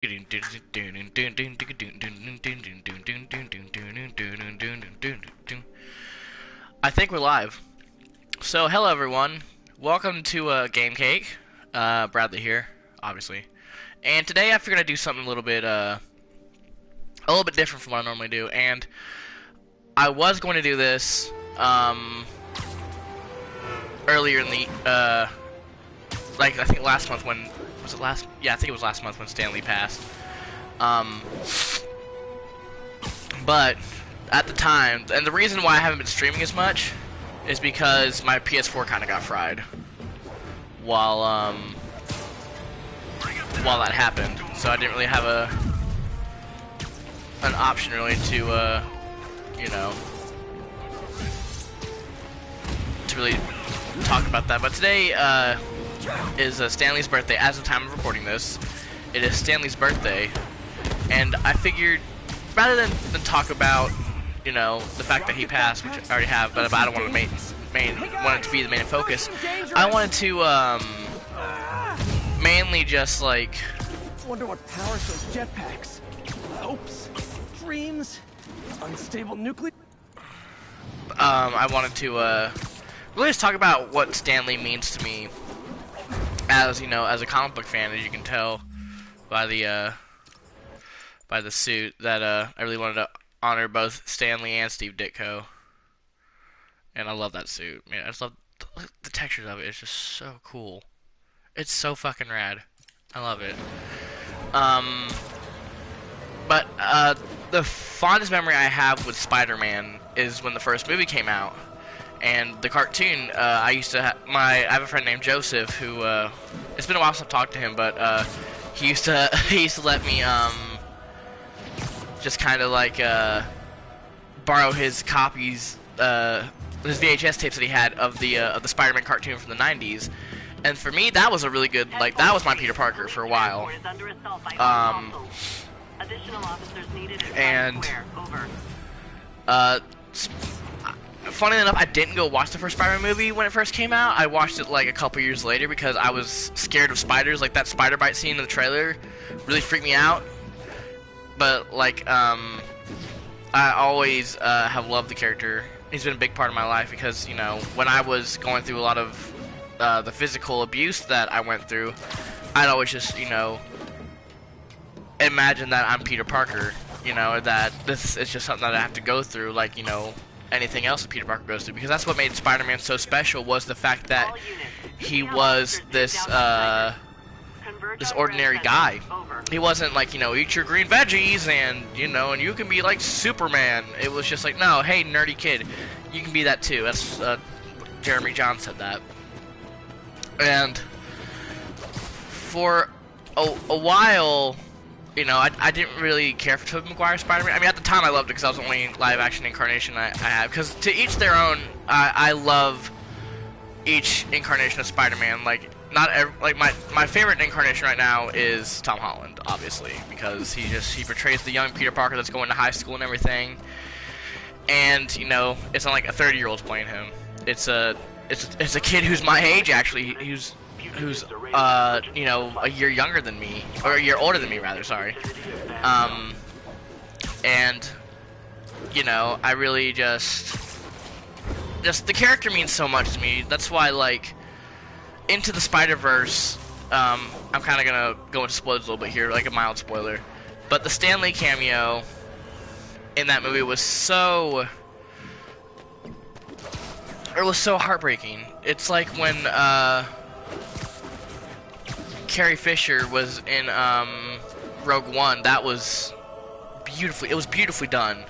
I think we're live. So, hello everyone. Welcome to Game Cake. Bradley here, obviously. And today I figured I'd do something a little bit different from what I normally do. And I was going to do this earlier in the I think last month when was it last? Yeah, I think it was last month when Stanley passed. But at the time, and the reason why I haven't been streaming as much is because my PS4 kind of got fried while that happened. So I didn't really have an option really to to really talk about that. But today is Stanley's birthday. As of the time of recording this, it is Stanley's birthday, and I figured rather than talk about the fact that he passed, which I already have, but I don't want to want it to be the main focus. I wanted to mainly just Wonder what powers those jetpacks. Hopes, dreams, unstable nuclear. I wanted to really just talk about what Stanley means to me as as a comic book fan, as you can tell by the suit that I really wanted to honor both Stanley and Steve Ditko. And I love that suit. Man, I just love the textures of it. It's just so cool. It's so fucking rad. I love it. But the fondest memory I have with Spider-Man is when the first movie came out. And the cartoon, I have a friend named Joseph who, it's been a while since I've talked to him, but he used to let me just kind of borrow his copies, his VHS tapes that he had of the Spider-Man cartoon from the 90s. And for me, that was a really good, that was my Peter Parker for a while. Funny enough, I didn't go watch the first Spider-Man movie when it first came out. I watched it a couple years later because I was scared of spiders. That spider bite scene in the trailer really freaked me out. But I always have loved the character. He's been a big part of my life because when I was going through a lot of the physical abuse that I went through, I'd always just imagine that I'm Peter Parker. That this is just something that I have to go through, anything else that Peter Parker goes through, because that's what made Spider-Man so special, was the fact that he was this ordinary guy. He wasn't eat your green veggies and and you can be like Superman. It was just no, hey nerdy kid, you can be that too. That's Jeremy John said that. And for a while, I didn't really care for Tobey Maguire's Spider-Man. I mean, at the time I loved it because that was the only live-action incarnation I had. Because to each their own, I love each incarnation of Spider-Man. My favorite incarnation right now is Tom Holland, obviously, because he portrays the young Peter Parker that's going to high school and everything. And it's not like a 30-year-old's playing him. It's a kid who's my age, actually, who's a year younger than me, or a year older than me rather, sorry. And I really just the character means so much to me. That's why Into the Spider-Verse, I'm kind of gonna go into spoilers a little bit here, a mild spoiler, but the Stan Lee cameo in that movie was so heartbreaking. It's like when Carrie Fisher was in Rogue One. That was beautifully done.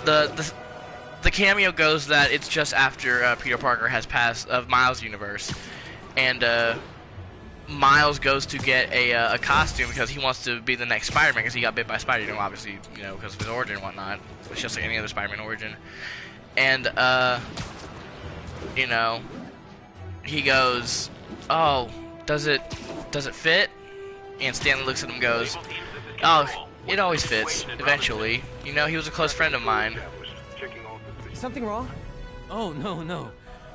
The cameo goes that it's just after Peter Parker has passed of Miles' universe, and Miles goes to get a costume because he wants to be the next Spider-Man because he got bit by Spider, obviously, because of his origin and whatnot. It's just like any other Spider-Man origin. And he goes, "Oh, does it fit?" And Stanley looks at him and goes, "Oh, it always fits, eventually. He was a close friend of mine." Something wrong? Oh, no.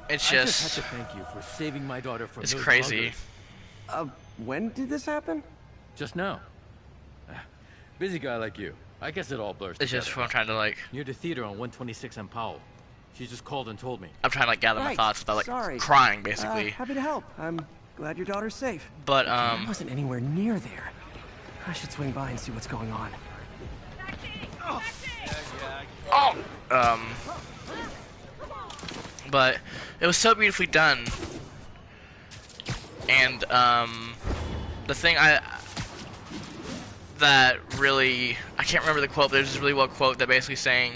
It's I just had to thank you for saving my daughter from it's those crazy. buggers. When did this happen? Just now. busy guy like you. I guess it all blurs It's together. just I'm trying to like Near the theater on 126 and Powell. She just called and told me. I'm trying to like gather my Right, thoughts without like sorry. crying basically. Happy to help. I'm glad your daughter's safe. But I wasn't anywhere near there. I should swing by and see what's going on. But it was so beautifully done. And the thing that really, I can't remember the quote, but there's this really well quote that basically saying,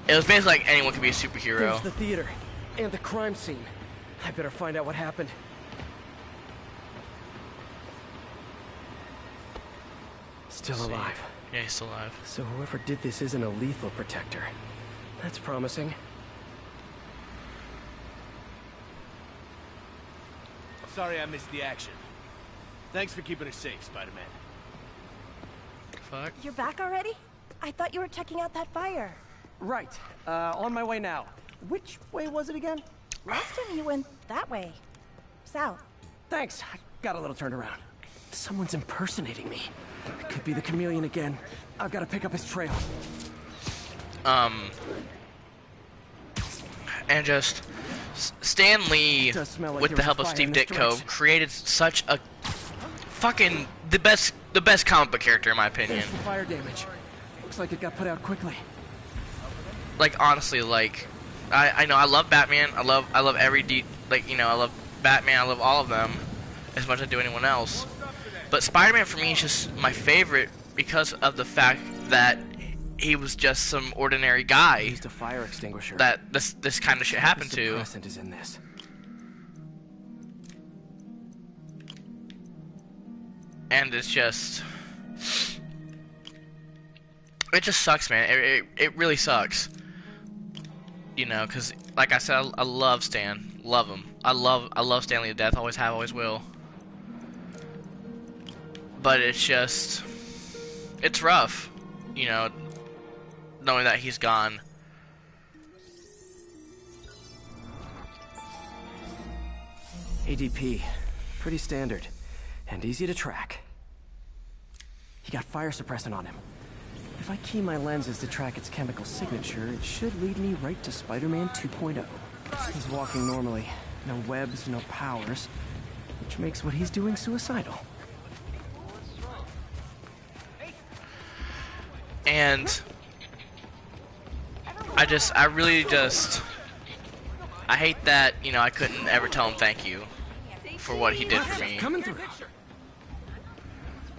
it was basically like anyone could be a superhero. There's the theater and the crime scene. I better find out what happened. Still alive. Yeah, he's still alive. So whoever did this isn't a lethal protector. That's promising. Sorry I missed the action. Thanks for keeping us safe, Spider-Man. Fuck. You're back already? I thought you were checking out that fire. Right. On my way now. Which way was it again? Last time you went that way. South. Thanks. I got a little turned around. Someone's impersonating me. It could be the chameleon again. I've got to pick up his trail. And just Stan Lee, Does smell like with there the was help a of fire Steve in this Ditko, direction. created such a fucking the best comic book character in my opinion. There's the fire damage. Looks like it got put out quickly. Like honestly, like I know I love Batman. I love every I love Batman. I love all of them as much as I do anyone else. But Spider-Man for me is just my favorite because of the fact that he was just some ordinary guy Used a fire extinguisher. that this kind of shit happened The to. suppressant is in this. And it's just it just sucks, man. It really sucks. You know, because like I said, I love Stan, love him. I love Stanley to death. Always have, always will. But it's just, it's rough, you know, knowing that he's gone. ADP. Pretty standard. And easy to track. He got fire suppressant on him. If I key my lenses to track its chemical signature, it should lead me right to Spider-Man 2.0. He's walking normally. No webs, no powers. Which makes what he's doing suicidal. And I really just, I hate that, you know, I couldn't ever tell him thank you for what he did for me Coming through.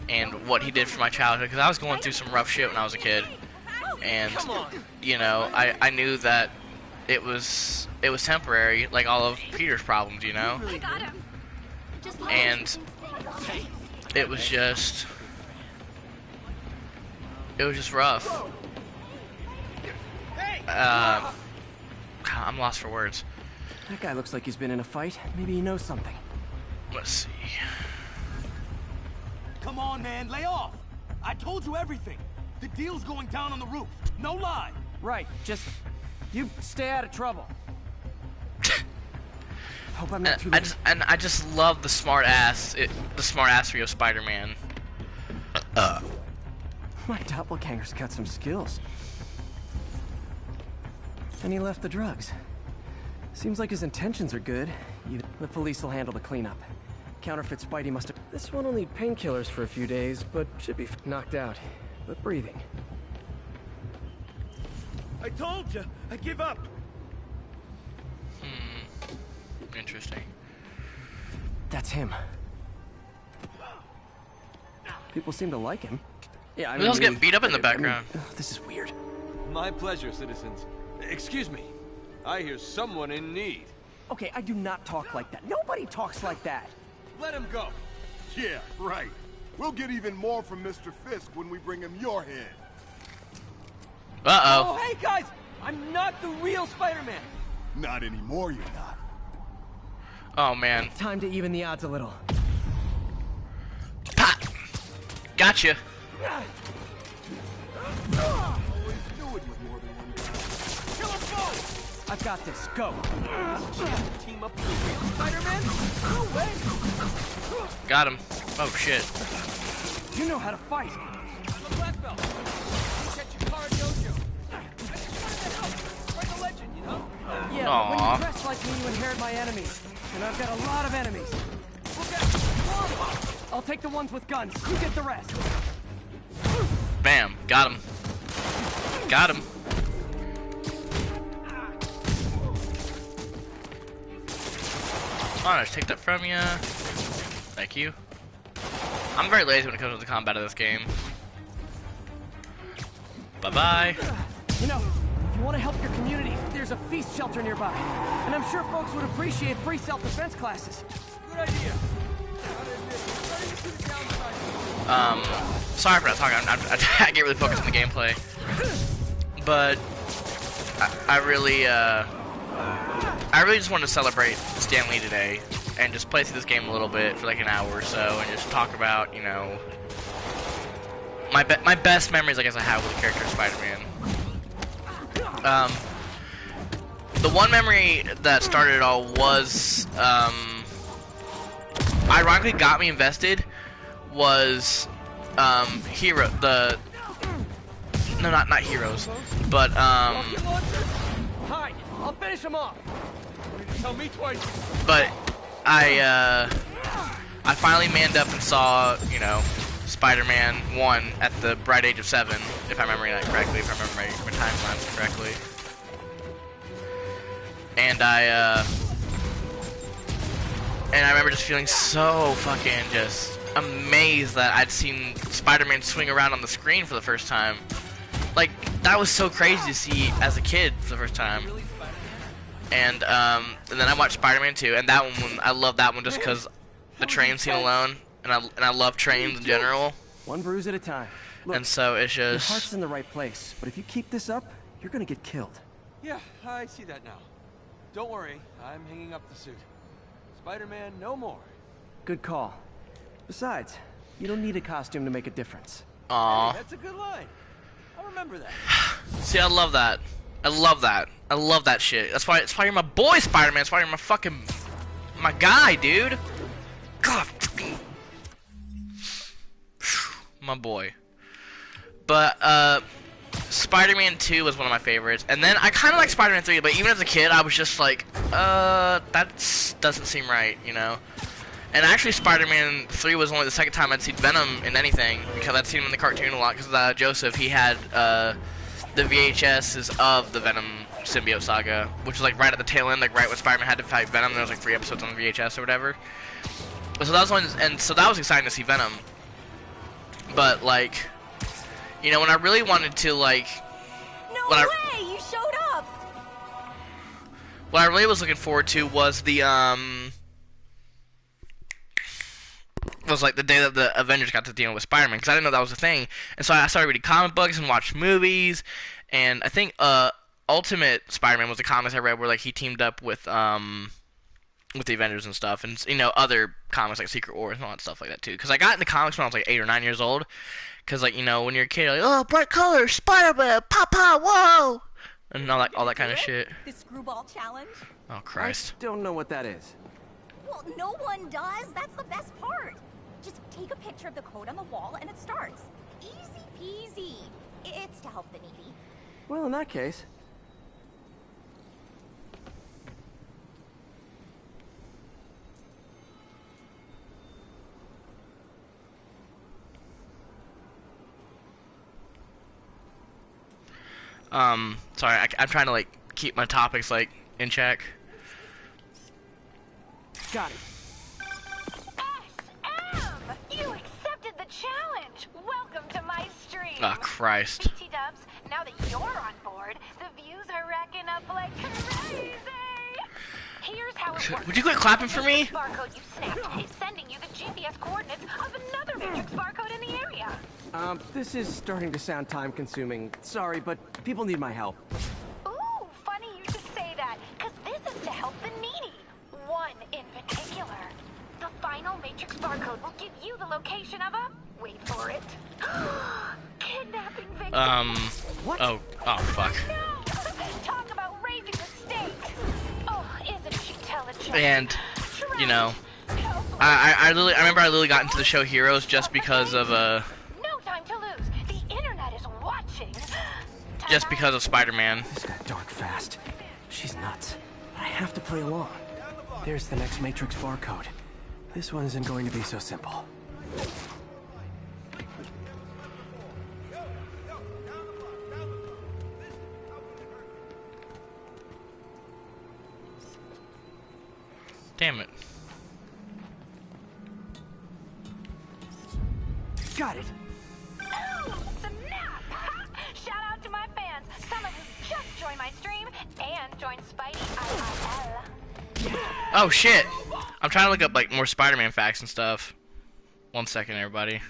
and what he did for my childhood, because I was going through some rough shit when I was a kid, and you know, I knew that it was temporary, like all of Peter's problems, you know, and it was just rough. I'm lost for words. That guy looks like he's been in a fight. Maybe he knows something. Let's see. Come on, man, lay off! I told you everything. The deal's going down on the roof. No lie. Right, just... you stay out of trouble. Hope I'm not too late. I just love the smart assery of Spider-Man. My doppelganger's got some skills. And he left the drugs. Seems like his intentions are good. The police will handle the cleanup. Counterfeit Spidey must have... This one will need painkillers for a few days, but should be knocked out. But breathing. I told you, I give up. Interesting. That's him. People seem to like him. Yeah, I Who else getting beat up in the background? This is weird. My pleasure, citizens. Excuse me. I hear someone in need. Okay, I do not talk like that. Nobody talks like that. Let him go. Yeah, right. We'll get even more from Mr. Fisk when we bring him your head. Uh-oh. hey guys! I'm not the real Spider-Man! Not anymore, you're not. Oh, man. Time to even the odds a little. Pop! Gotcha. Always knew it was more than one guy. Kill them both! I've got this. Go. Team up with the real Spider-Man? No way! Got him. Oh, shit. You know how to fight. I'm a black belt. You catch your car at dojo. I just wanted to help. Like a legend, you know? Yeah, but when Aw. you dress like me, you inherit my enemies. And I've got a lot of enemies. We'll get one. I'll take the ones with guns. You get the rest. Bam. Got him. Got him. I'll just take that from you. Thank you. I'm very lazy when it comes to the combat of this game. Bye-bye. You know, if you want to help your community, there's a feast shelter nearby. And I'm sure folks would appreciate free self-defense classes. Good idea. Sorry for not talking. I get really focused on the gameplay. But I really just wanted to celebrate Stan Lee today and just play through this game a little bit for like an hour or so and just talk about, you know, my best memories I guess I have with the character of Spider-Man. The one memory that started it all was, ironically got me invested was, Hero, no, not Heroes, but, Hi, I'll finish him off. Tell me twice. but I finally manned up and saw, you know, Spider-Man 1 at the bright age of 7, if I'm remembering that correctly, if I remember my timelines correctly. And I remember just feeling so fucking just amazed that I'd seen Spider-Man swing around on the screen for the first time. Like, that was so crazy to see as a kid for the first time. And then I watched Spider-Man 2, and that one, I love that one just because the train scene alone, and I love trains in general. One bruise at a time. Look, And so it's your just, heart's in the right place, but if you keep this up, you're gonna get killed. Yeah, I see that now. Don't worry, I'm hanging up the suit. Spider-Man, no more. Good call. Besides, you don't need a costume to make a difference. aw. Hey, that's a good line. I'll remember that. See, I love that. I love that. I love that shit. That's why you're my boy, Spider-Man. That's why you're my guy, dude. God, my boy. But Spider-Man 2 was one of my favorites, and then I kind of like Spider-Man 3. But even as a kid, I was just like, that doesn't seem right, you know. And actually, Spider-Man 3 was only the second time I'd seen Venom in anything, because I'd seen him in the cartoon a lot. Because Joseph, he had the VHSs of the Venom symbiote saga, which was like right at the tail end, like right when Spider-Man had to fight Venom. There was like 3 episodes on the VHS or whatever. So that was one, and so that was exciting to see Venom. But like, you know, when I really wanted to like, No When I- way! You showed up! what I really was looking forward to was the was like the day that the Avengers got to deal with Spider-Man, because I didn't know that was a thing. And so I started reading comic books and watched movies, and I think Ultimate Spider-Man was the comics I read where like he teamed up with the Avengers and stuff, and you know, other comics like Secret Wars and all that stuff like that too. Because I got into comics when I was like 8 or 9 years old. Because like, you know, when you're a kid, you're like, oh, bright colors, Spider-Man, Papa, whoa, and all that kind of shit. The screwball challenge? Oh Christ. I don't know what that is. Well, no one does. That's the best part. Just take a picture of the code on the wall and it starts. Easy peasy. It's to help the needy. Well, in that case, Sorry, I'm trying to like keep my topics like in check. got it. SM! You accepted the challenge! Welcome to my stream! Oh Christ. T-dubs, now that you're on board, the views are racking up like crazy! Here's how it works. Would you quit clapping for me? The barcode you snapped is sending you the GPS coordinates of another Matrix barcode in the area. This is starting to sound time-consuming. Sorry, but people need my help. Ooh, funny you should say that, because this is to help the needy. One in particular. The final Matrix barcode will give you the location of a... Wait for it. Kidnapping victim. What? Oh fuck. No! Talk about raising the stakes. Oh, isn't she intelligent? And, you know, Help I remember I literally got into the show Heroes just because of No time to lose. The internet is watching. just because of Spider-Man. This got dark fast. She's nuts. I have to play along. There's the next Matrix barcode. This one isn't going to be so simple. Damn it. Got it. Oh, snap! Shout out to my fans. Some of you just joined my stream and joined Spidey IRL. Oh shit! I'm trying to look up like more Spider-Man facts and stuff. 1 second, everybody.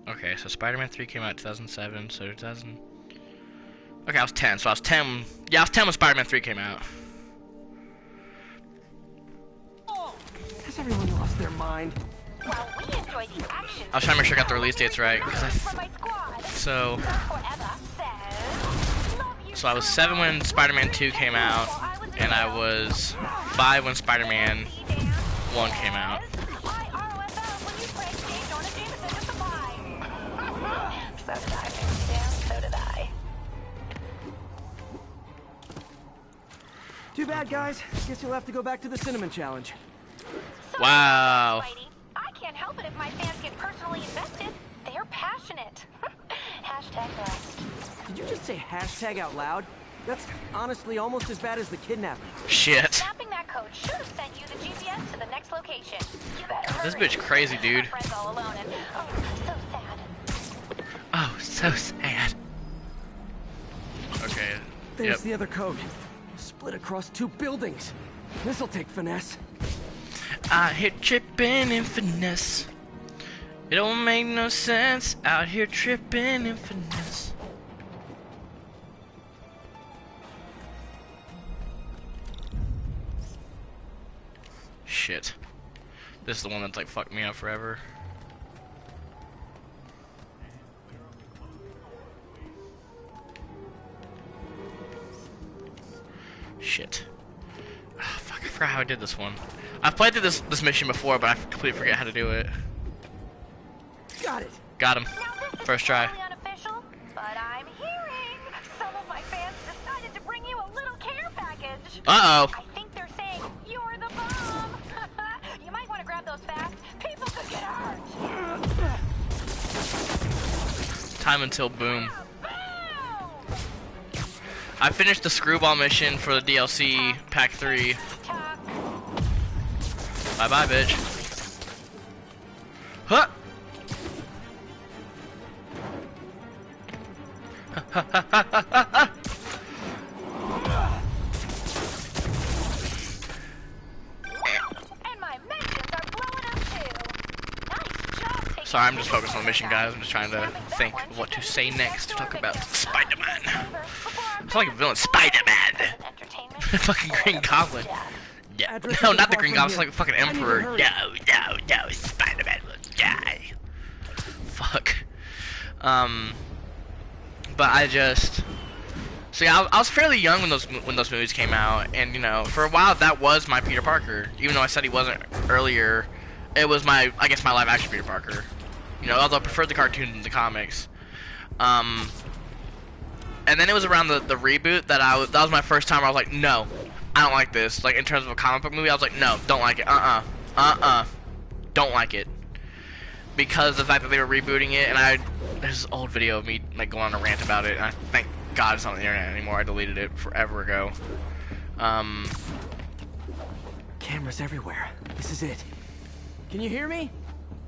Okay, so Spider-Man 3 came out in 2007, so 2000. Okay, I was 10, so I was 10. Yeah, I was 10 when Spider-Man 3 came out. Has everyone lost their mind? While we enjoy the action. I was trying to make sure I got the release dates right. 'Cause from my squad. so Forever says, love you I was 7 when Spider-Man 2 came out, and I was 5 when Spider-Man 1 came out. So did I, Dan. So did I. Too bad, guys. Guess you'll have to go back to the Cinnamon Challenge. Sorry, Wow. Spidey. I can't help it if my fans get personally invested. They're passionate. Hashtag blessed. Did you just say hashtag out loud? That's honestly almost as bad as the kidnapping. Shit. Snapping that code should have sent you the GPS to the next location. You better hurry. This bitch crazy, dude. My friend's all alone and so sad. Oh, so sad. Okay. There's Yep. the other code. Split across 2 buildings. This'll take finesse. Out here tripping in finesse. It don't make no sense. Out here tripping in finesse. Shit. This is the one that's like fucked me up forever. Shit. Oh, fuck, I forgot how I did this one. I've played through this mission before, but I completely forget how to do it. Got it. Got him. Now this is First try. totally unofficial, but I'm hearing some of my fans decided to bring you a little care package. Uh-oh. I think they're saying you're the bomb. You might want to grab those fast. People could get hurt. Time until boom. Boom! I finished the Screwball mission for the DLC Pack 3. Talk. Bye-bye, bitch. Huh! And my mentions are blowing up too. Nice job taking Sorry, I'm just pictures focused on the of mission, that. guys. I'm just trying to Grabbing that think one of what to should say be next to talk about absorbing Spider-Man. before our It's like a fans villain. go Spider-Man! entertainment Fucking Green or Goblin. death. Yeah. Address No, isn't not the far Green from Goblin. It's here. like a fucking I need to Emperor. hurry. No. Spider-Man will die. Fuck. But I just... So yeah, I was fairly young when those movies came out, and you know, for a while that was my Peter Parker. Even though I said he wasn't earlier, it was my, I guess, my live action Peter Parker. You know, although I preferred the cartoons and the comics. And then it was around the reboot that that was my first time where I was like, no, I don't like this. Like in terms of a comic book movie, I was like, no, don't like it. Don't like it. Because of the fact that they were rebooting it, and there's this old video of me like going on a rant about it, and I thank God it's not on the internet anymore. I deleted it forever ago. Cameras everywhere. This is it. Can you hear me?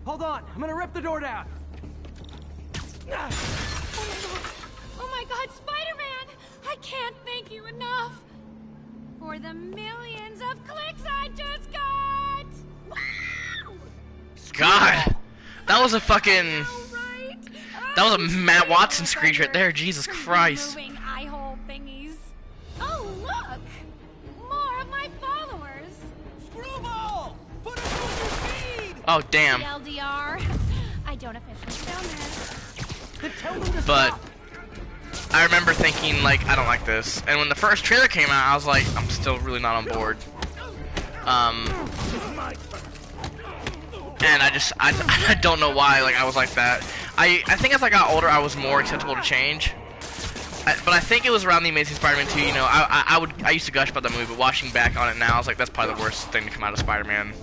Hold on. I'm gonna rip the door down. Oh my god, Spider-Man! I can't thank you enough for the millions of clicks I just got! Wow! God, that was a fucking, Right? that was a Matt Watson screech right there. Jesus Christ. Moving eye hole thingies. Oh look! More of my followers. Screwball! Put us on your feed! Oh damn. LDR. I don't officially film this. Then tell them to But stop. I remember thinking, like, I don't like this. And when the first trailer came out, I was like, I'm still really not on board. And I don't know why, like, I was like that. I think as I got older, I was more acceptable to change. But I think it was around The Amazing Spider-Man 2, you know, I used to gush about that movie, but watching back on it now, I was like, that's probably the worst thing to come out of Spider-Man.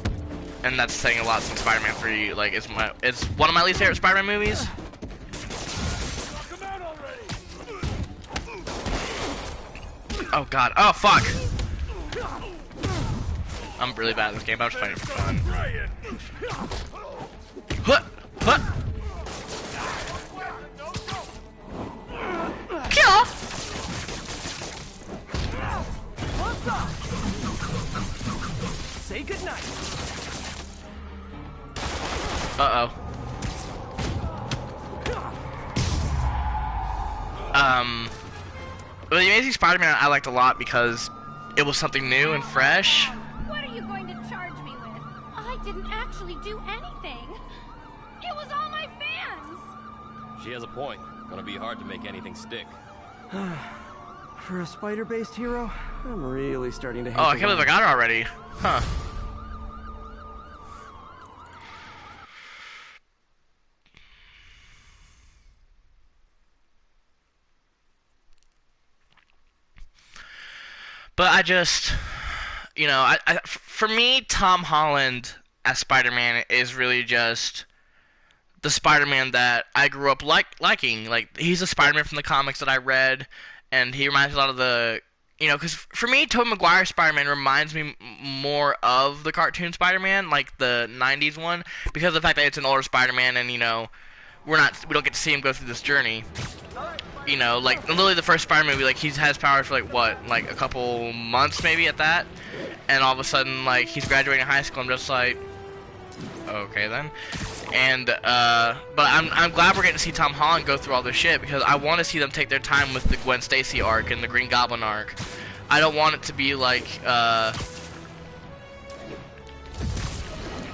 And that's saying a lot since Spider-Man 3, like, it's one of my least favorite Spider-Man movies. Oh god, oh fuck! I'm really bad at this game, but I'm just playing it for fun. Huh! Huh! Kill! Say goodnight. Uh-oh. But The Amazing Spider-Man I liked a lot because it was something new and fresh. What are you going to charge me with? I didn't actually do anything. It was all my fans. She has a point. Gonna be hard to make anything stick. For a spider-based hero, I'm really starting to hate Oh, I can't believe I got her already. Huh. But I just, you know, for me, Tom Holland as Spider-Man is really just the Spider-Man that I grew up liking. Like, he's a Spider-Man from the comics that I read, and he reminds me a lot of the, you know, because for me, Tobey Maguire's Spider-Man reminds me more of the cartoon Spider-Man, like the 90s one, because of the fact that it's an older Spider-Man, and, you know, we don't get to see him go through this journey. You know, like, literally the first Spider-Man movie, like, he has powers for, like, what, like, a couple months, maybe, at that? And all of a sudden, like, he's graduating high school, I'm just like, okay, then. And, but I'm glad we're getting to see Tom Holland go through all this shit, because I want to see them take their time with the Gwen Stacy arc and the Green Goblin arc. I don't want it to be, like,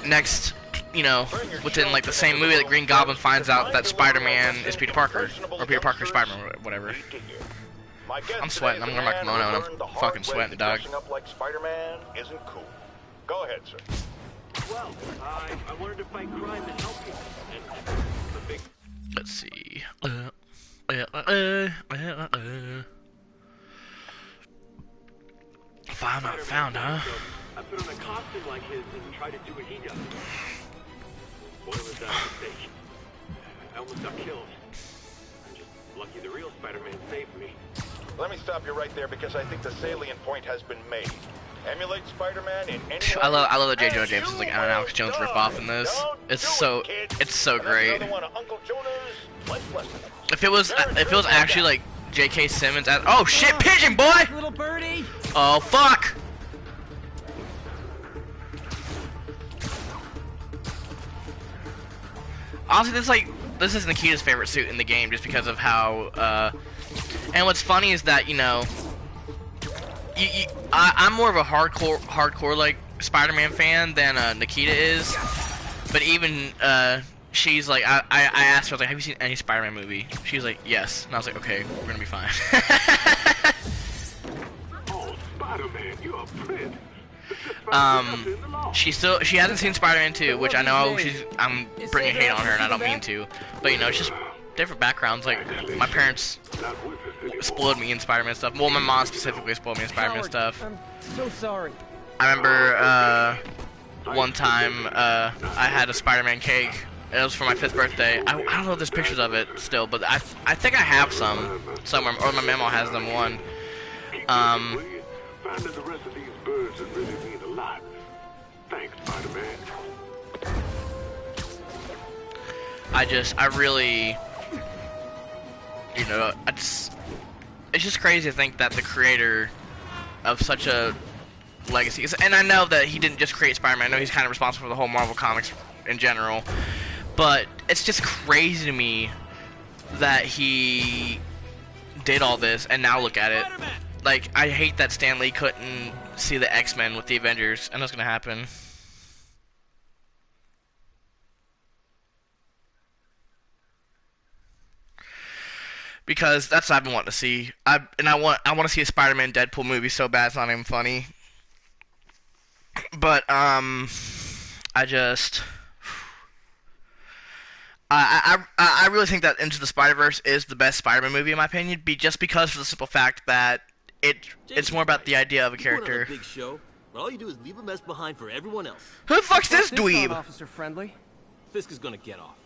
next... You know, within like the same movie, that Green Goblin finds out that Spider-Man is Peter Parker, or Peter Parker's Spider-Man, or whatever. I'm sweating. I'm wearing my kimono and I'm fucking sweating, dog. Like Spider-Man isn't cool. Go ahead, sir. Well, I wanted to fight crime and help you. And Let's see. Found, huh? I put on a costume like his and try to do what he does. Boy, was that a mistake. I almost got killed. I'm just lucky the real Spider-Man saved me. Let me stop you right there because I think the salient point has been made. Emulate Spider-Man in any I love that J. Jonah Jameson is like an Alex Jones ripoff in this. It's so great. If it was actually like J.K. Simmons at oh shit, pigeon boy! Little birdie. Oh fuck! Honestly, this is Nikita's favorite suit in the game just because of how, and what's funny is that, you know, I'm more of a hardcore like Spider-Man fan than Nikita is, but even, she's like, I asked her, I was like, have you seen any Spider-Man movie? She's like, yes, and I was like, okay, we're gonna be fine. Oh, Spider-Man, you're a prince. She hasn't seen Spider-Man 2, which I know I'm bringing hate on her and I don't mean to, but you know, it's just different backgrounds. Like, my parents spoiled me in Spider-Man stuff. Well, my mom specifically spoiled me in Spider-Man stuff. I'm so sorry. I remember, one time, I had a Spider-Man cake. It was for my 5th birthday. I don't know if there's pictures of it still, but I think I have some somewhere, or my memo has them one. Finding the rest of these birds would really mean a lot. Thanks, Spider-Man. I really, you know, it's just crazy to think that the creator of such a legacy, and I know that he didn't just create Spider-Man, I know he's kind of responsible for the whole Marvel Comics in general, but it's just crazy to me that he did all this, and now look at it. Like, I hate that Stan Lee couldn't see the X-Men with the Avengers. I know it's gonna happen. because that's what I've been wanting to see. I want to see a Spider-Man Deadpool movie so bad it's not even funny. But I really think that Into the Spider-Verse is the best Spider-Man movie in my opinion, just because of the simple fact that it's more about the idea of a character. You put on a big show, but all you do is leave a mess behind for everyone else. Who the fuck's this Not dweeb? Officer Friendly. Fisk is gonna get off.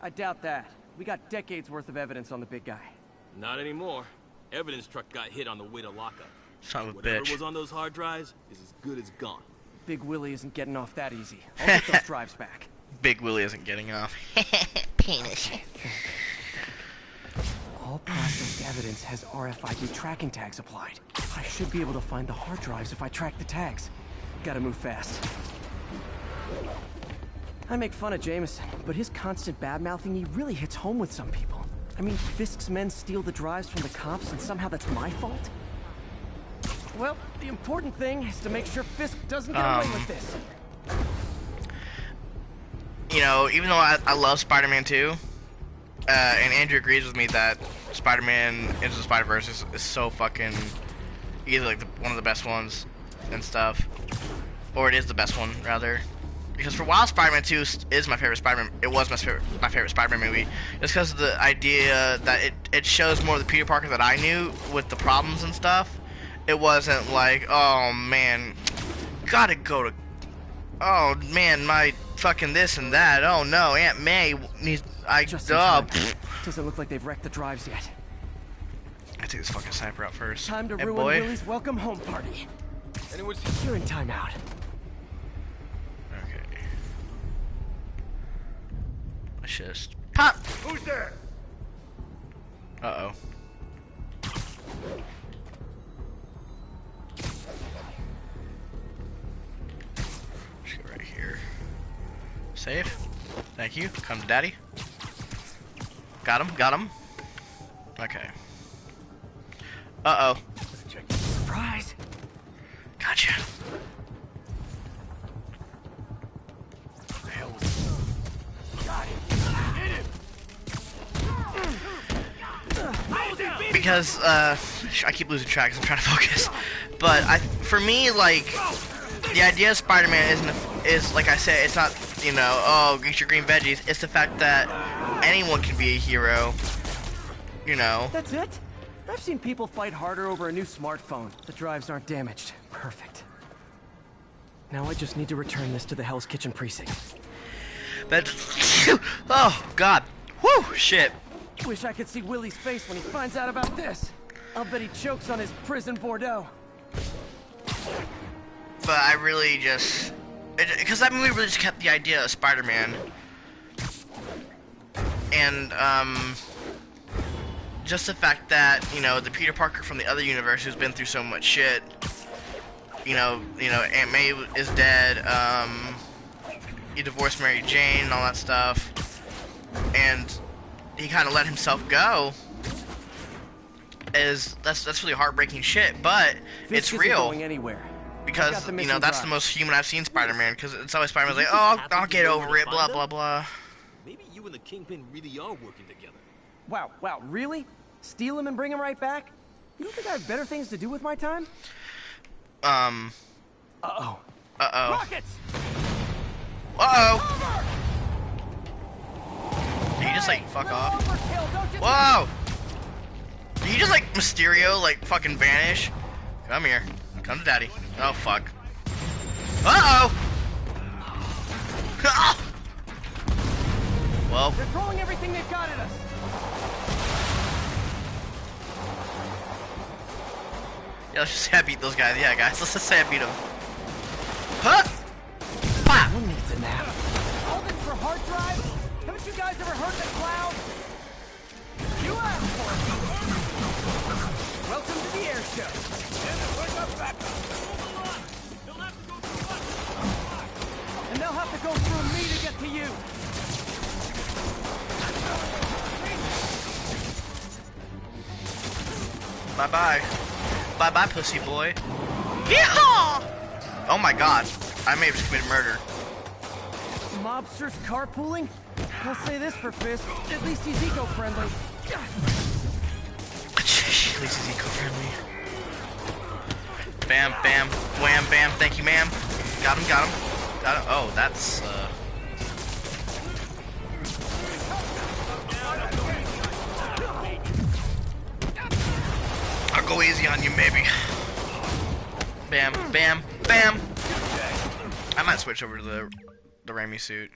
I doubt that. We got decades worth of evidence on the big guy. Not anymore. Evidence truck got hit on the way to lockup. Son of a Whatever bitch. was on those hard drives is as good as gone. Big Willie isn't getting off that easy. I'll get those drives back. Big Willie isn't getting off. Penis. All processed evidence has RFID tracking tags applied. I should be able to find the hard drives if I track the tags. Gotta move fast. I make fun of Jameson, but his constant bad-mouthing really hits home with some people. I mean, Fisk's men steal the drives from the cops and somehow that's my fault? Well, the important thing is to make sure Fisk doesn't get away with this. You know, even though I love Spider-Man 2, and Andrew agrees with me that Spider-Man Into the Spider-Verse is so fucking either like one of the best ones and stuff, or it is the best one rather. Because for a while, Spider-Man 2 is my favorite Spider-Man. It was my favorite Spider-Man movie, just because of the idea that it shows more of the Peter Parker that I knew with the problems and stuff. It wasn't like, oh man, gotta go to, oh man, my fucking this and that. Oh no, Aunt May needs. Doesn't look like they've wrecked the drives yet. I take this fucking sniper out first. Time to hey, ruin boy. Willie's welcome home party. Anyone's You're in timeout. Okay. Let's just pop. Who's there? Uh oh. Let's go right here. Save. Thank you. Come to daddy. Got him. Got him. Okay. Uh oh. Surprise. Gotcha. Because I keep losing track 'cause I'm trying to focus. But for me, like, the idea of Spider-Man is like I said, it's not, you know, oh, get your green veggies. It's the fact that anyone can be a hero. You know. That's it? I've seen people fight harder over a new smartphone. The drives aren't damaged. Perfect. Now I just need to return this to the Hell's Kitchen precinct. Oh God. Whew. Shit. Wish I could see Willie's face when he finds out about this. I'll bet he chokes on his prison Bordeaux. But I really just, because that movie really just kept the idea of Spider-Man, and just the fact that, you know, the Peter Parker from the other universe who's been through so much shit, you know, Aunt May is dead, he divorced Mary Jane and all that stuff, and he kind of let himself go. That's really heartbreaking shit, but it's real. Going anywhere. Because, you know, that's the most human I've seen Spider-Man, because it's always Spider-Man's like, oh, I'll get over it, blah, blah, blah. Maybe you and the Kingpin really are working together. Wow, really? Steal him and bring him right back? You don't think I have better things to do with my time? Uh-oh. Uh-oh. Rockets! Uh-oh! Did he just, like, fuck off? Whoa! Did he just, like, Mysterio, like, fucking vanish? Come here. Come to daddy. Oh, fuck. Uh-oh! Well. They're throwing everything they've got at us. Yeah, let's just beat those guys. Yeah, guys, let's just beat them. Huh! Pop! Who needs a nap? All this for hard drive? Haven't you guys ever heard the cloud? You asked for it. Welcome to the air show. And they'll have to go through me to get to you. Bye-bye. Bye-bye, pussy boy. Yeehaw! Oh my god. I may have just committed murder. Mobsters carpooling? I'll say this for Fisk. At least he's eco-friendly. At least he's eco-friendly. Bam, bam, wham, bam. Thank you, ma'am. Got him, got him. Got him. Oh, that's, I'll go easy on you, maybe. Bam, bam, bam. I might switch over to the Raimi suit.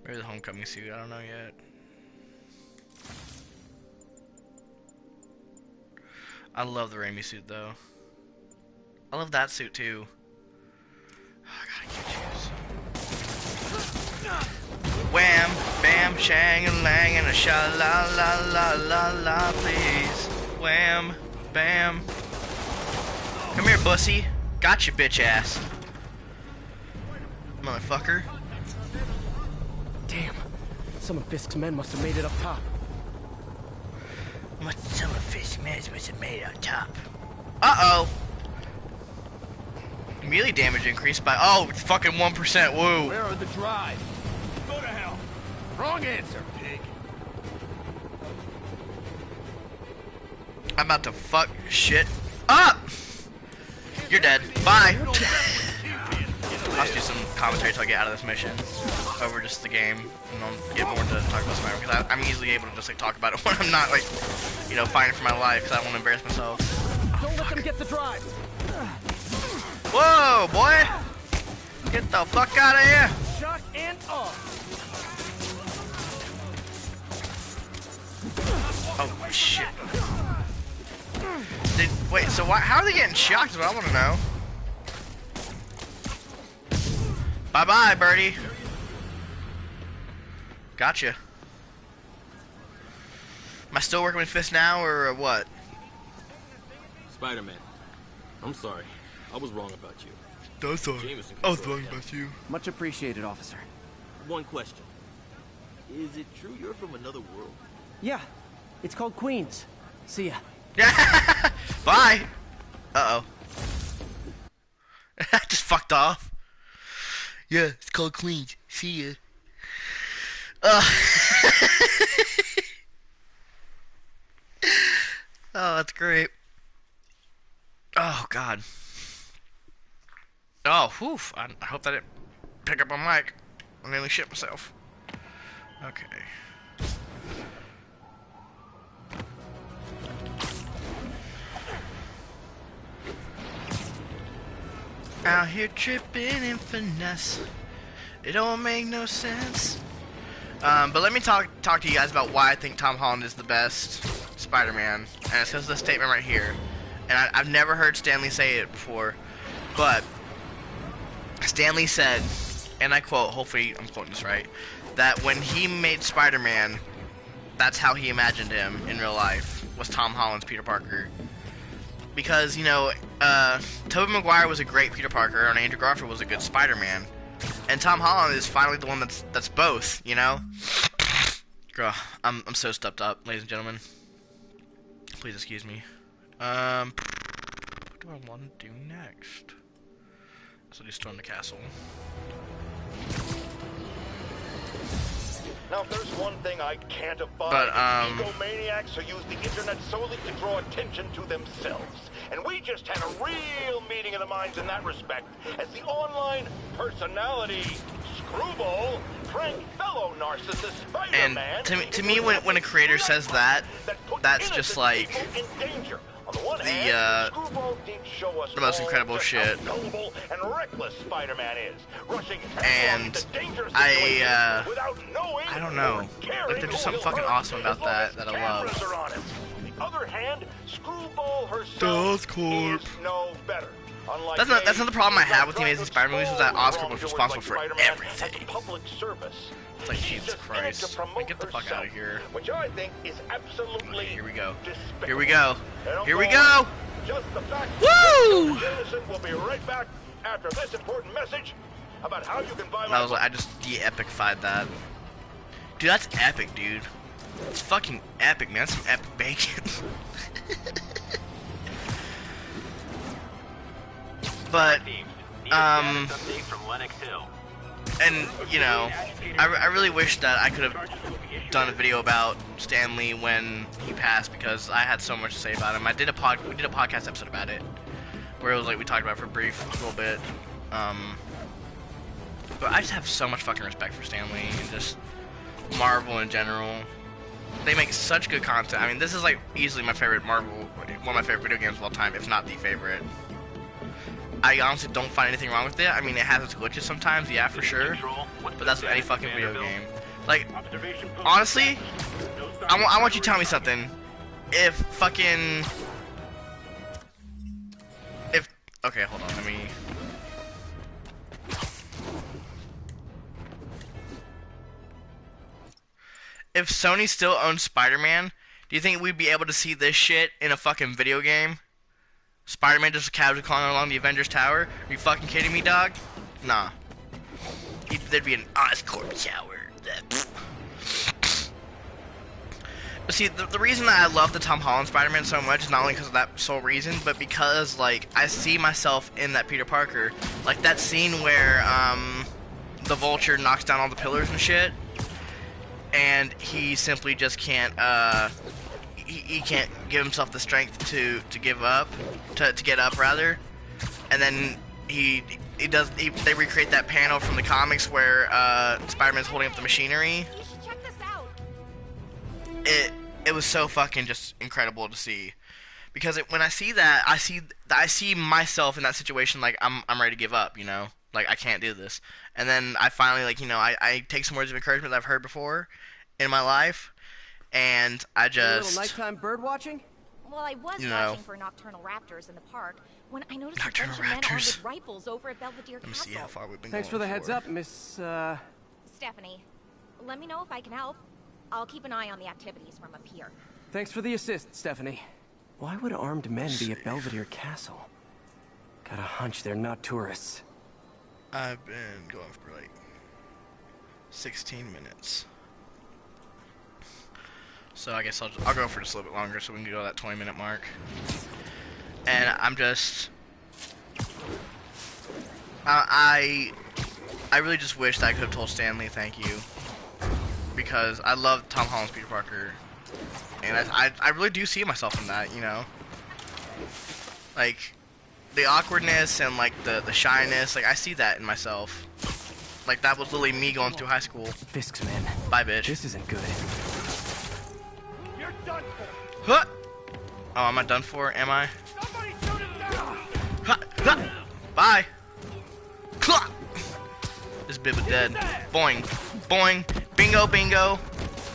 Maybe the Homecoming suit, I don't know yet. I love the Raimi suit though. I love that suit too. Oh, I gotta choose. Wham, bam, shang-a-lang, and a sha-la-la-la-la-la, please. Wham, bam. Come here, bussy. Got you, bitch ass. Motherfucker. Damn. Some of Fisk's men must have made it up top. Some of Fisk's men must have made it up top. Uh-oh. Melee damage increased by, oh, it's fucking 1%, woo. Where are the drive? Go to hell. Wrong answer, pig. I'm about to fuck shit up. You're dead. Bye. I'll do some commentary until I get out of this mission over just the game, and I'll get more into talk about Spider-Man, because I'm easily able to just like talk about it when I'm not like, you know, fighting for my life, because I don't want to embarrass myself. Don't let them get the drive. Whoa, boy! Get the fuck out of here! Shut and up. Oh shit! Wait, so why? How are they getting shocked? Is what I want to know. Bye bye, birdie. Gotcha. Am I still working with Fisk now, or what? Spider-Man, I'm sorry. I was wrong about you. That's sorry. I was wrong about you. Much appreciated, officer. One question. Is it true you're from another world? Yeah. It's called Queens. See ya. Bye. Uh-oh. I just fucked off. Yeah, it's called Queens. See ya. Oh, that's great. Oh, God. Oh, whew. I hope that didn't pick up on mic. I nearly shit myself. Okay. Out here tripping in finesse. It don't make no sense. But let me talk to you guys about why I think Tom Holland is the best Spider-Man. And it's because of the statement right here. And I've never heard Stan Lee say it before. But Stan Lee said, and I quote, hopefully I'm quoting this right, that when he made Spider-Man, that's how he imagined him in real life, was Tom Holland's Peter Parker. Because, you know, Tobey Maguire was a great Peter Parker, and Andrew Garfield was a good Spider-Man. And Tom Holland is finally the one that's both, you know? Girl, I'm so stuffed up, ladies and gentlemen. Please excuse me. What do I want to do next? So just storm the castle. Now, if there's one thing I can't abide, but, it's egomaniacs who use the internet solely to draw attention to themselves. And we just had a real meeting of the minds in that respect, as the online personality Screwball pranked fellow narcissist Spider-Man. And to me, when a creator says that, that's just like the most incredible shit. And I don't know. Like, there's just something fucking awesome about that I love. On the other hand, Screwball herself is no better. That's not the problem I have with the Amazing Spider movies, was that Oscar was responsible for everything. It's like, Jesus Christ. Like, get the fuck out of here. Which I think is absolutely here we go. despicable. Here we go. Here we go. Just the fact Woo! We'll be right back after this important message about how you can buy my I just de-epic-fied that. Dude, that's epic, dude. It's fucking epic, man. That's some epic bacon. But, update from Lenox Hill. And, you know, I really wish that I could have done a video about Stan Lee when he passed, because I had so much to say about him. We did a podcast episode about it, where it was like we talked about it for a brief little bit. But I just have so much fucking respect for Stan Lee and just Marvel in general. They make such good content. I mean, this is like easily my favorite Marvel, one of my favorite video games of all time, if not the favorite. I honestly don't find anything wrong with it. I mean, it has its glitches sometimes, yeah, for sure. But that's with any fucking video game. Like, honestly, I want you to tell me something. If fucking... Okay, hold on, let me... If Sony still owns Spider-Man, do you think we'd be able to see this shit in a fucking video game? Spider-Man just casually crawling along the Avengers Tower? Are you fucking kidding me, dog? Nah. There'd be an Oscorp Tower. But see, the reason that I love the Tom Holland Spider-Man so much is not only because of that sole reason, but because, like, I see myself in that Peter Parker. Like, that scene where, the Vulture knocks down all the pillars and shit, and he simply just can't, he can't give himself the strength to give up, to get up rather, and then they recreate that panel from the comics where Spider-Man's holding up the machinery. You should check this out. It was so fucking just incredible to see, because when I see that, I see myself in that situation, like I'm ready to give up, you know, like I can't do this, and then I finally, like, you know, I take some words of encouragement that I've heard before in my life. And I just... A little nighttime bird watching? Well, I was watching for nocturnal raptors in the park when I noticed a bunch of men armed with rifles over at Belvedere Castle. Let me see how far we've been Thanks going for the heads up, Miss, Stephanie, let me know if I can help. I'll keep an eye on the activities from up here. Thanks for the assist, Stephanie. Why would armed men be at Belvedere Castle? Got a hunch they're not tourists. I've been going for like 16 minutes. So I guess I'll go for just a little bit longer so we can go to that 20-minute mark. And I'm just... I really just wish that I could have told Stan Lee thank you. Because I love Tom Holland's Peter Parker. And I really do see myself in that, you know? Like, the awkwardness and, like, the shyness, like, I see that in myself. Like, that was literally me going through high school. Fisk's men. Bye, bitch. This isn't good. Huh. Oh, am I done for? Am I? Huh. Huh. Bye. Clock. This bit was dead. Boing. Boing. Bingo, bingo.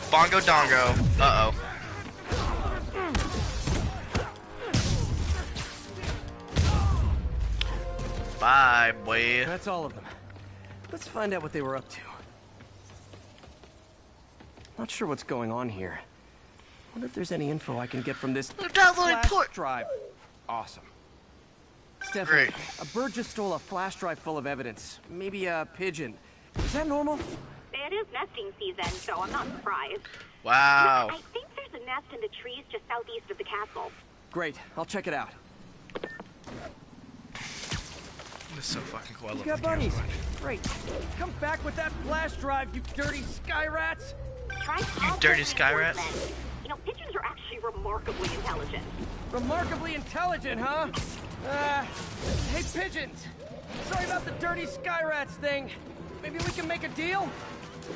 Bongo, dongo. Uh-oh. Bye, boy. That's all of them. Let's find out what they were up to. Not sure what's going on here. Wonder if there's any info I can get from this flash drive. Awesome. Stephanie, a bird just stole a flash drive full of evidence. Maybe a pigeon. Is that normal? It is nesting season, so I'm not surprised. Wow. I think there's a nest in the trees just southeast of the castle. Great. I'll check it out. This is so fucking cool. I love got buddies. Great. Come back with that flash drive, you dirty sky rats. You dirty sky rats. You know, pigeons are actually remarkably intelligent. Remarkably intelligent, huh? Hey, pigeons. Sorry about the dirty sky rats thing. Maybe we can make a deal?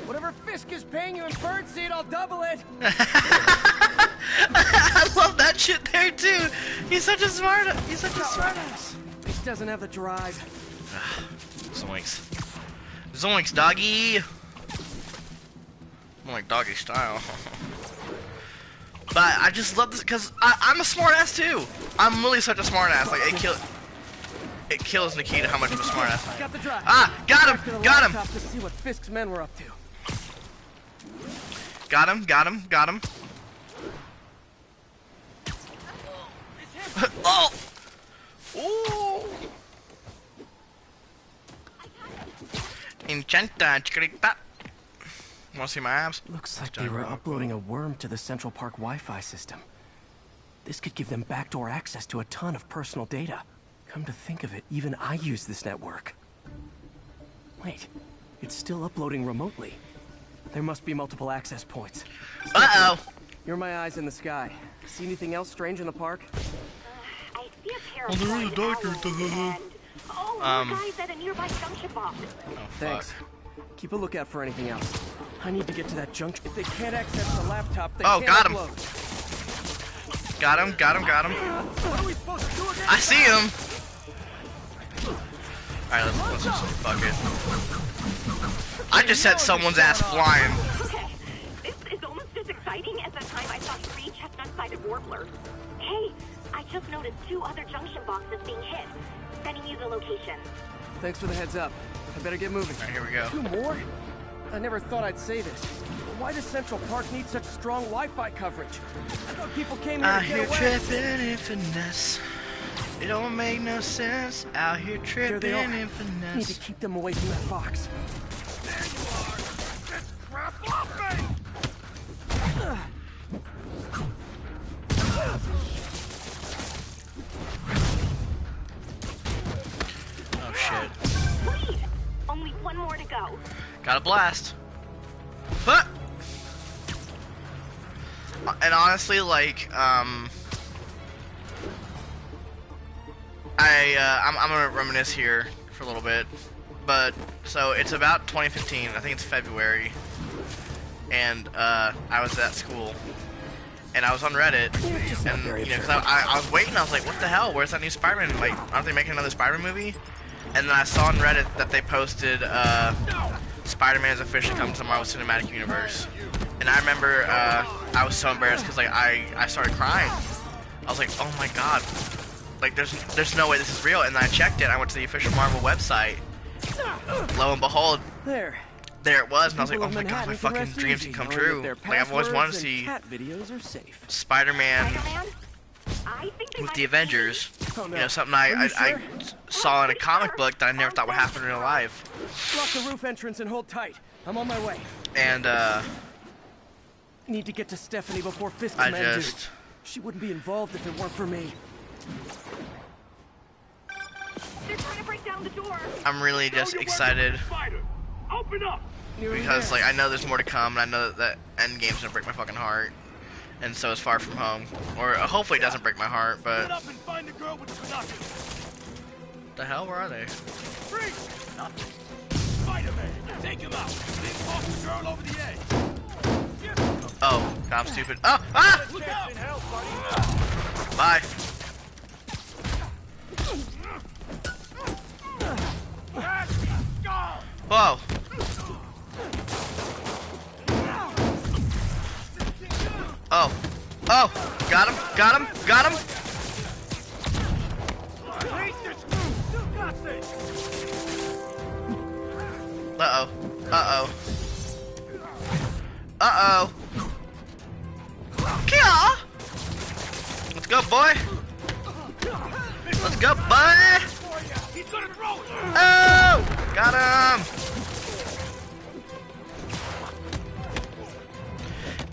Whatever Fisk is paying you in birdseed, I'll double it. I love that shit there, too. He's such a smartass. He doesn't have the drive. Zoinks. Zoinks, doggy. More like doggy style. But I just love this because I'm a smartass too. I'm really such a smartass. Like it kills Nikita how much of a smartass I am. Got the drive. Ah, got him, got him. To see what Fisk's men were up to. Got him, got him, got him. Oh. Ooh. Enchanta, chikorita. Wanna see my abs? Looks like they were uploading a worm to the Central Park Wi-Fi system. This could give them backdoor access to a ton of personal data. Come to think of it, even I use this network. Wait, It's still uploading remotely. There must be multiple access points. Uh-oh. You're my eyes in the sky. See anything else strange in the park? I see a pair Oh, of there is a flying doctor. owls and... Oh, more guys at a nearby junction box. Thanks. Keep a lookout for anything else. I need to get to that junction. If they can't access the laptop, they Oh, can't got him. upload. Got him, got him, got him. I see him. Alright, let's just fuck it. I just set someone's ass flying. Okay, this is almost as exciting as the time I saw 3 chestnut-sided warblers. Hey, I just noticed 2 other junction boxes being hit. Sending you the location. Thanks for the heads up. I better get moving. Alright, here we go. 2 more? I never thought I'd say this. Why does Central Park need such strong Wi-Fi coverage? I thought people came here Out to get here away. tripping in finesse. It don't make no sense. Out here There tripping they are. in Need to finesse. keep them away from that box. Crap off me! Oh shit. Wait! Only 1 more to go. Got a blast. But and honestly, like, I'm gonna reminisce here for a little bit. But so it's about 2015. I think it's February, and I was at school, and I was on Reddit, and you know, cause I was waiting. I was like, what the hell? Where's that new Spider-Man? Like, aren't they making another Spider-Man movie? And then I saw on Reddit that they posted Spider-Man is officially coming to the Marvel Cinematic Universe. And I remember I was so embarrassed because like I started crying. I was like, oh my god, like there's no way this is real. And then I checked it. I went to the official Marvel website. Lo and behold, there it was. And I was like, oh my god, my fucking dreams can come true. Like I've always wanted to see Spider-Man with the Avengers. You know, something I saw in a comic book that I never thought would happen in real life. Lock the roof entrance and hold tight. I'm on my way. And need to get to Stephanie before Fisk I commands just- you. She wouldn't be involved if it weren't for me. They're trying to break down the door. I'm really just excited Open up! because like I know there's more to come, and I know that Endgame's gonna break my fucking heart, and so is Far From Home, or hopefully it doesn't break my heart. But Get up and find the girl with the binoculars. the hell, where are they? Freeze! Spider-Man, take him out. Then walk the girl over the edge. Oh, God, I'm stupid. Oh, ah! Look out! Help, buddy. Bye. Whoa. Oh. Oh. Got him. Got him. Got him. Uh-oh. Uh-oh. Uh-oh. Kia! Let's go, boy. Let's go, buddy. Oh! Got him!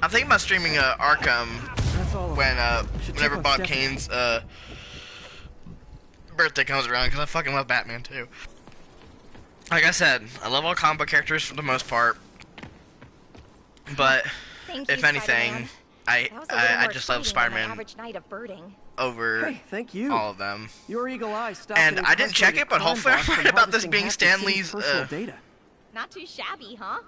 I'm thinking about streaming Arkham when whenever Bob Kane's birthday comes around, because I fucking love Batman too. Like I said, I love all comic book characters for the most part, but Thank if you, anything, Spider-Man. I just love Spider-Man Average night of birding. over Hey, thank you. all of them. Your eagle eye stopped And an I didn't check it, but incarcerated hopefully crime I'm right boss about this from being harvesting Stan half the city's Lee's, personal data. Not too shabby, huh?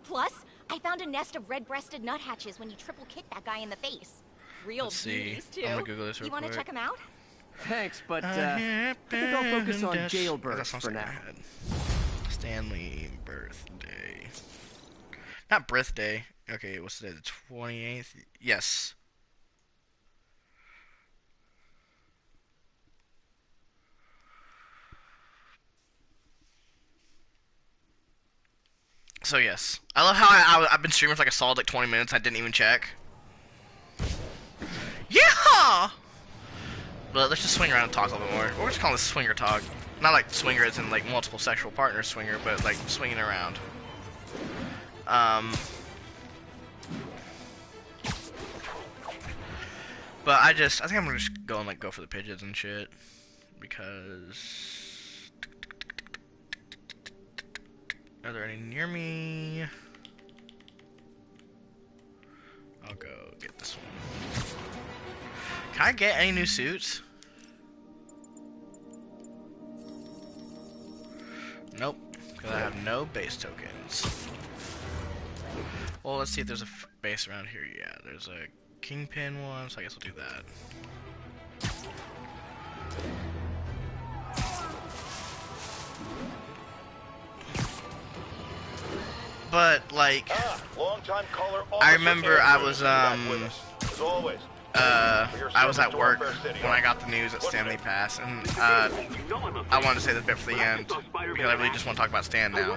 Plus, I found a nest of red-breasted nuthatches when you triple kicked that guy in the face. Real Let's see. beauties, too. I'm gonna Google this real You want to quick. check them out? Thanks, but I think I'll focus on jailbirds for now. Stanley birthday. Not birthday. Okay, what's today? The 28th? Yes. So yes, I love how I've been streaming for like a solid like 20 minutes. I didn't even check. Yeah. But let's just swing around and talk a little bit more. We're just calling this swinger talk. Not like swinger as in like multiple sexual partners swinger, but like swinging around. But I think I'm gonna just go and like go for the pigeons and shit because Are there any near me? I'll go get this one. Can I get any new suits? Nope, because I have no base tokens. Well, let's see if there's a base around here. Yeah, there's a Kingpin one, so I guess we'll do that. But like, I remember I was at work when I got the news at Stanley Pass, and I wanted to say this bit for the end because I really just want to talk about Stan now.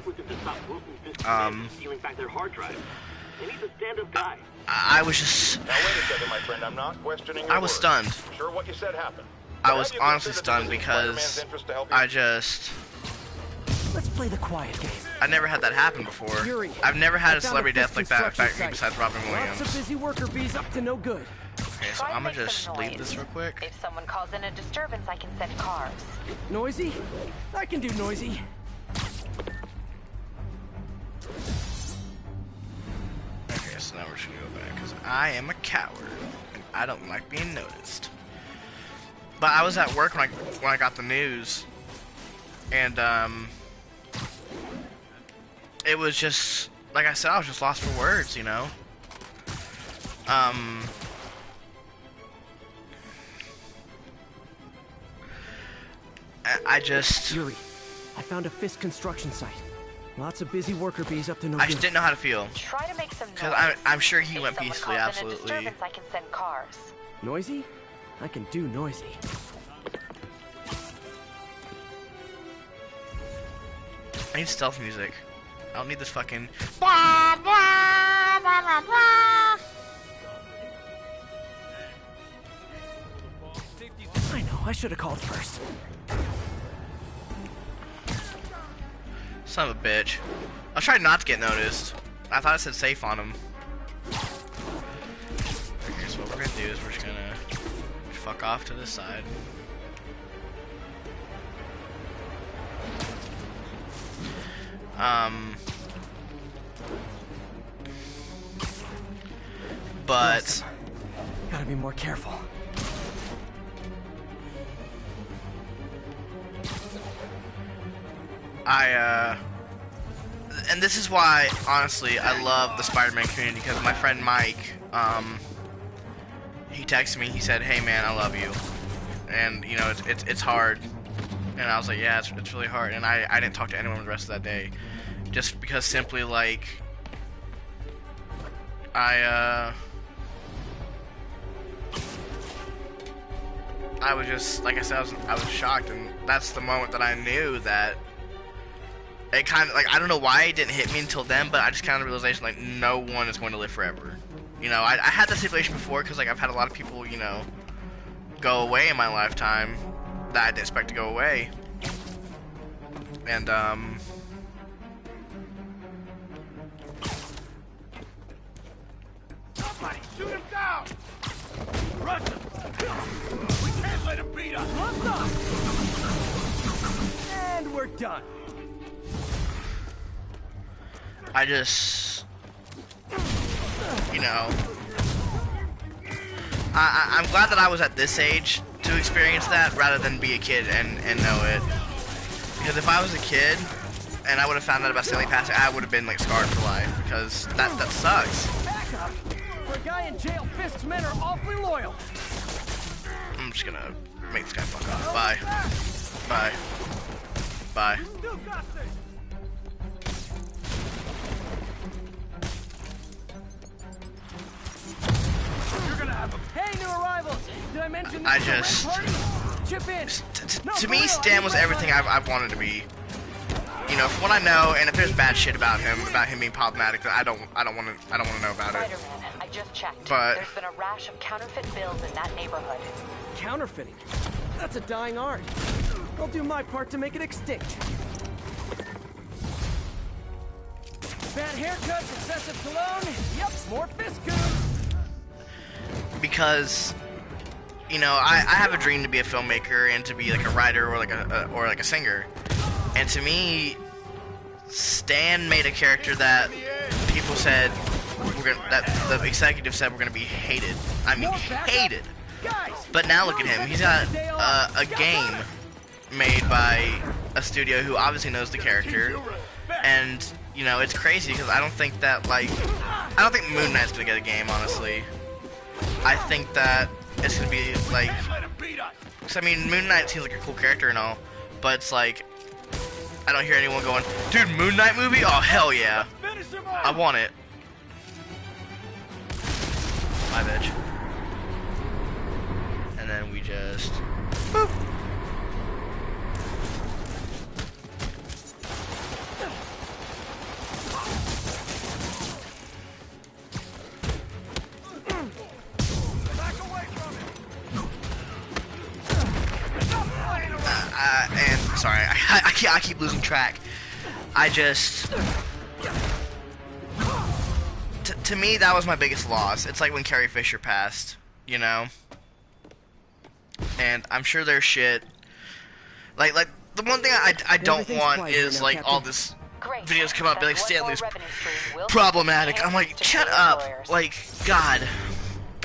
I was just. Now wait a second, my friend. I'm not questioning your I was stunned. I'm sure what you said happened. I was honestly stunned because I just. Let's play the quiet game. I never had that happen before. Yuri, I've never had a celebrity death like that construction affect me besides Robin Lots of Williams. busy worker bees up to no good. Okay, so I'm gonna just leave this real quick. If someone calls in a disturbance, I can send cars. Noisy? I can do noisy. Okay, so now we're just gonna go back because I am a coward and I don't like being noticed. But I was at work when I got the news, and it was just like I said, I was just lost for words, you know. I just. Yuri, I found a Fisk construction site. Lots of busy worker bees up to no I good. just didn't know how to feel. Try to make some noise. Because I'm sure he went If someone peacefully, calls in a absolutely. disturbance, I can send cars. Noisy? I can do noisy. I need stealth music. I don't need this fucking. I know, I should have called first. Son of a bitch. I tried not to get noticed. I thought it said safe on him. Okay, so what we're gonna do is we're just gonna fuck off to this side. But gotta be more careful. And this is why, honestly, I love the Spider-Man community, because my friend Mike, he texted me, he said, hey man, I love you. And, you know, it's hard. And I was like, yeah, it's really hard. And I didn't talk to anyone the rest of that day. Just because simply, like, I was just, like I said, I was shocked, and that's the moment that I knew that it kind of, like, I don't know why it didn't hit me until then, but I just kind of realization, like, no one is going to live forever. You know, I had that situation before, because, like, I've had a lot of people, you know, go away in my lifetime that I didn't expect to go away. And, Somebody shoot him down! Rush him! We can't let him beat us! And we're done. I just, you know, I'm glad that I was at this age to experience that rather than be a kid and know it. Because if I was a kid and I would have found out about Stanley Pass, I would have been, like, scarred for life, because that sucks. Back up. For a guy in jail, Fisk's men are awfully loyal. I'm just gonna make this guy fuck off. Bye. Bye. Bye. Hey, new arrivals! Did I mention this I is a red just- party? Chip in. To me, Stan was everything I've wanted to be. You know, from what I know, and if there's bad shit about him being problematic, then I don't want to know about it. Spider-Man, I just checked. But there's been a rash of counterfeit bills in that neighborhood. Counterfeiting? That's a dying art. I'll do my part to make it extinct. Bad haircuts, excessive cologne. Yep, more Fisk goons. Because, you know, I have a dream to be a filmmaker and to be like a writer or like a singer, and to me, Stan made a character that people said that the executive said we're gonna be hated. I mean, hated. But now look at him. He's got a game made by a studio who obviously knows the character, and you know it's crazy because I don't think Moon Knight's gonna get a game, honestly. I think that it's gonna be like, cause I mean Moon Knight seems like a cool character and all, but it's like I don't hear anyone going, dude, Moon Knight movie? Oh hell yeah, I want it. My bitch. And then we just boop. And sorry, I keep losing track. I just to me that was my biggest loss. It's like when Carrie Fisher passed, you know. And I'm sure there's shit like the one thing I don't want is like all this videos come up be like Stanley's problematic. I'm like, shut up, like God.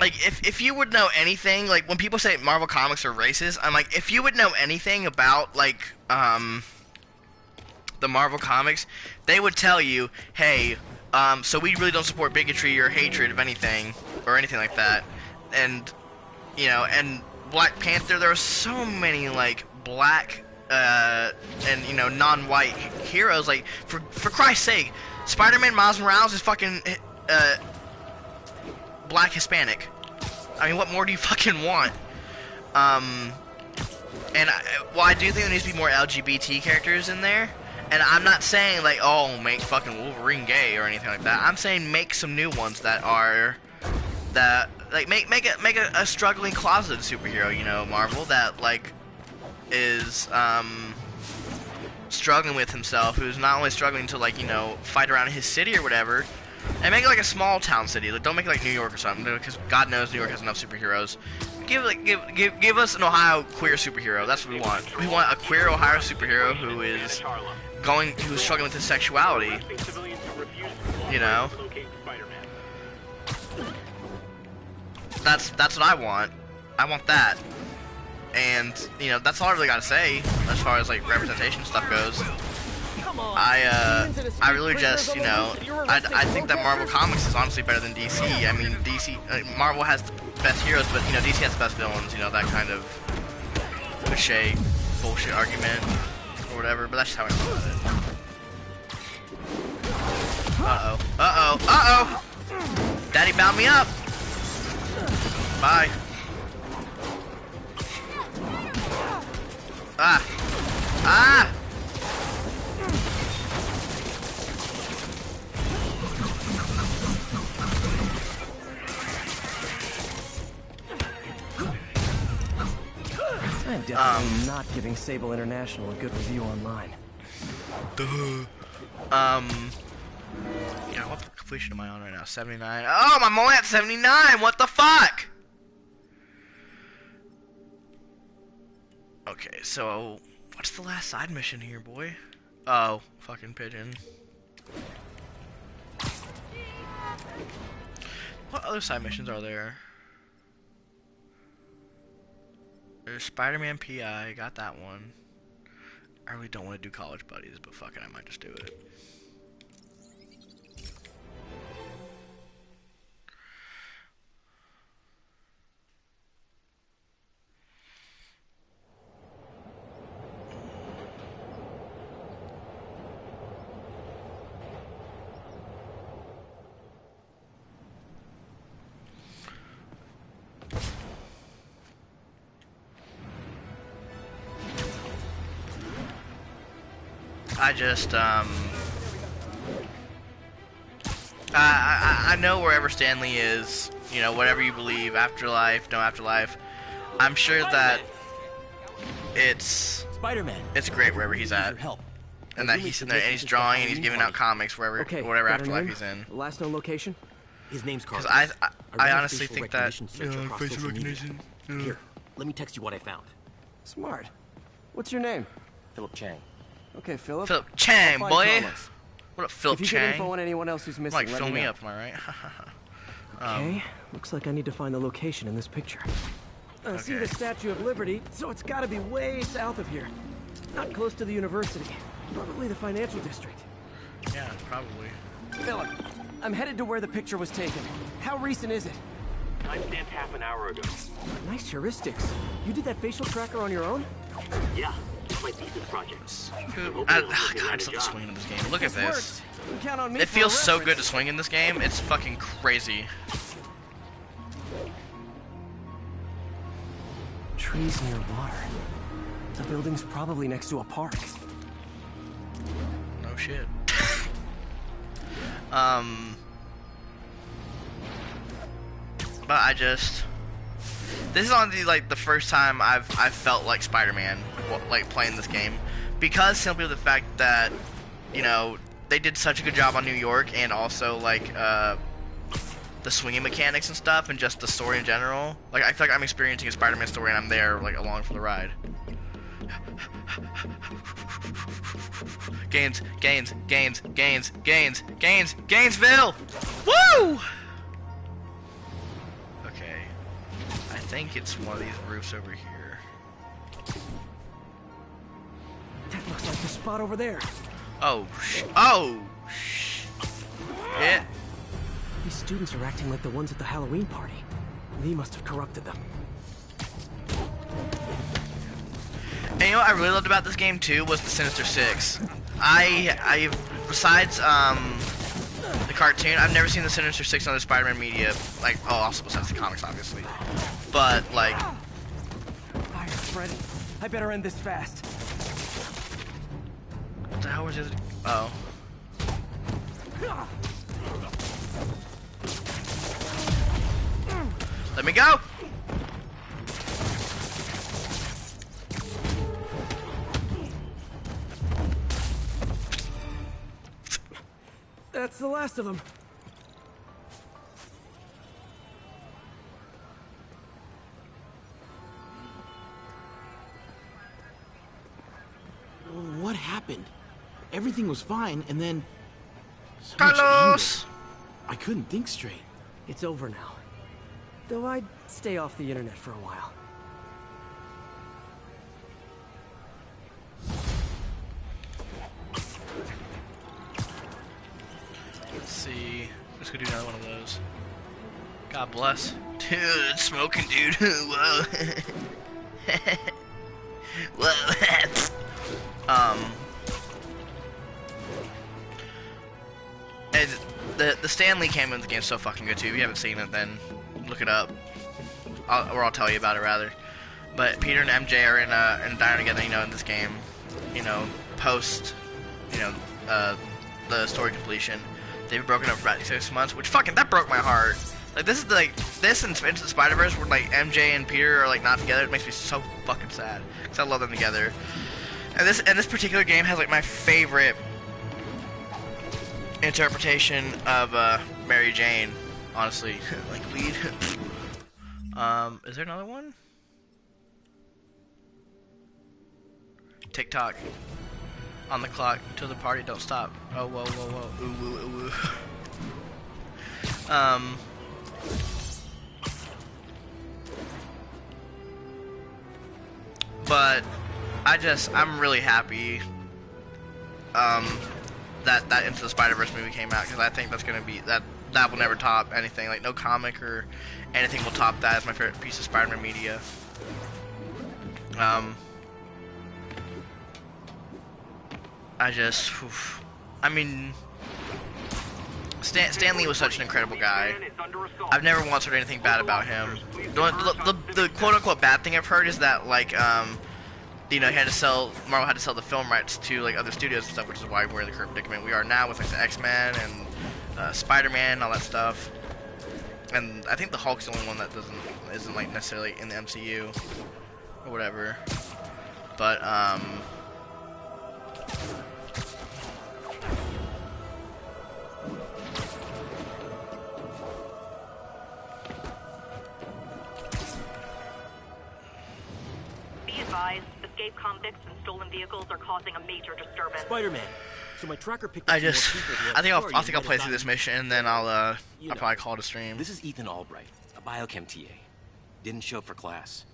Like, if you would know anything, like, when people say Marvel Comics are racist, I'm like, if you would know anything about, like, the Marvel Comics, they would tell you, hey, so we really don't support bigotry or hatred of anything, or anything like that. And, you know, and Black Panther, there are so many, like, black, and, you know, non-white heroes, like, for Christ's sake, Spider-Man Miles Morales is fucking, black Hispanic. I mean, what more do you fucking want? And I do think there needs to be more LGBT characters in there. And I'm not saying like, oh, make fucking Wolverine gay or anything like that. I'm saying make some new ones that are like make a struggling closeted superhero, you know, Marvel, that like is struggling with himself, who's not only struggling to like, you know, fight around his city or whatever. And make it like a small town city. Like, don't make it like New York or something, because God knows New York has enough superheroes. Give us an Ohio queer superhero. That's what we want. We want a queer Ohio superhero who's struggling with his sexuality. You know. That's what I want. I want that. And you know, that's all I really gotta say as far as like representation stuff goes. I really just, you know, I think that Marvel Comics is honestly better than DC. I mean, DC, Marvel has the best heroes, but, you know, DC has the best villains, you know, that kind of cliche bullshit argument or whatever, but that's just how I feel about it. Uh-oh. Uh-oh. Uh-oh! Daddy bound me up! Bye. Ah! Ah! I'm definitely not giving Sable International a good review online. Duh. Yeah, what completion am I on right now? 79. Oh, I'm only at 79. What the fuck? Okay, so what's the last side mission here, boy? Oh, fucking pigeon. What other side missions are there? There's Spider-Man PI, got that one. I really don't want to do College Buddies, but fuck it, I might just do it. I just, I know wherever Stanley is, you know, whatever you believe, afterlife, no afterlife, I'm sure that it's great wherever he's at. And that he's sitting there and he's drawing and he's giving out comics wherever, whatever afterlife he's in. Last known location? His name's Carl. Because I honestly think that, facial recognition. Here, let me text you what I found. Smart. What's your name? Philip Chang. Okay, Philip. Philip Chang, boy. What up, Philip If you Chang? get info on anyone else who's missing, Like, let fill me me know. up, am I right? Okay, looks like I need to find the location in this picture. I see the Statue of Liberty, so it's gotta be way south of here. Not close to the university. Probably the financial district. Yeah, probably. Philip, I'm headed to where the picture was taken. How recent is it? Timestamped half an hour ago. Nice heuristics. You did that facial tracker on your own? Yeah, it's my thesis project. God, I just love the swing in this game. Look at this. Count on me It for a feels so reference. good to swing in this game. It's fucking crazy. Trees near water. The building's probably next to a park. No shit. But I just... This is honestly like the first time I've felt like Spider-Man, like playing this game, because simply the fact that, you know, they did such a good job on New York, and also like the swinging mechanics and stuff, and just the story in general. Like I feel like I'm experiencing a Spider-Man story, and I'm there like along for the ride. Gainesville! Woo! Okay. I think it's one of these roofs over here. That looks like the spot over there. Oh, shit. These students are acting like the ones at the Halloween party. Lee must have corrupted them. And you know what I really loved about this game too was the Sinister Six. I besides the cartoon, I've never seen the Sinister Six on the Spider-Man media. Like, oh, also besides the comics, obviously. But like, Fire, Freddy. I better end this fast. What the hell was it? Oh. Let me go! That's the last of them. What happened? Everything was fine, and then... so Carlos! I couldn't think straight. It's over now. Though I'd stay off the internet for a while. Let's see. Let's go do another one of those. God bless. Dude, smoking, dude. Whoa. Whoa. And the Stan Lee cameo in the game is so fucking good too. If you haven't seen it, then look it up. Or I'll tell you about it rather. But Peter and MJ are in a diner together, you know, in this game. You know, post, you know, the story completion. They've been broken up for about 6 months, which fucking, that broke my heart. Like, this is like, this and Into the Spider-Verse where like MJ and Peter are like not together. It makes me so fucking sad, because I love them together. And this particular game has like my favorite interpretation of Mary Jane, honestly. Like weed. Is there another one? TikTok. On the clock till the party don't stop. Oh whoa whoa whoa. Ooh woo ooh woo. But I'm really happy that Into the Spider-Verse movie came out, because I think that's gonna be that will never top anything. Like no comic or anything will top that as my favorite piece of Spider-Man media. I mean, Stan Lee was such an incredible guy. I've never once heard anything bad about him. The quote-unquote bad thing I've heard is that, like, you know, Marvel had to sell the film rights to, like, other studios and stuff, which is why we're in the current predicament we are now with, like, the X-Men and Spider-Man and all that stuff. And I think the Hulk's the only one that isn't, like, necessarily in the MCU or whatever. But, Be advised, escaped convicts and stolen vehicles are causing a major disturbance. Spider-Man, So my tracker picked up I some more just, people who have I think authority I'll and think I'll might play have through this gotten- mission and then I'll You I'll know, probably call it a stream. This is Ethan Albright, a biochem TA. Didn't show up for class.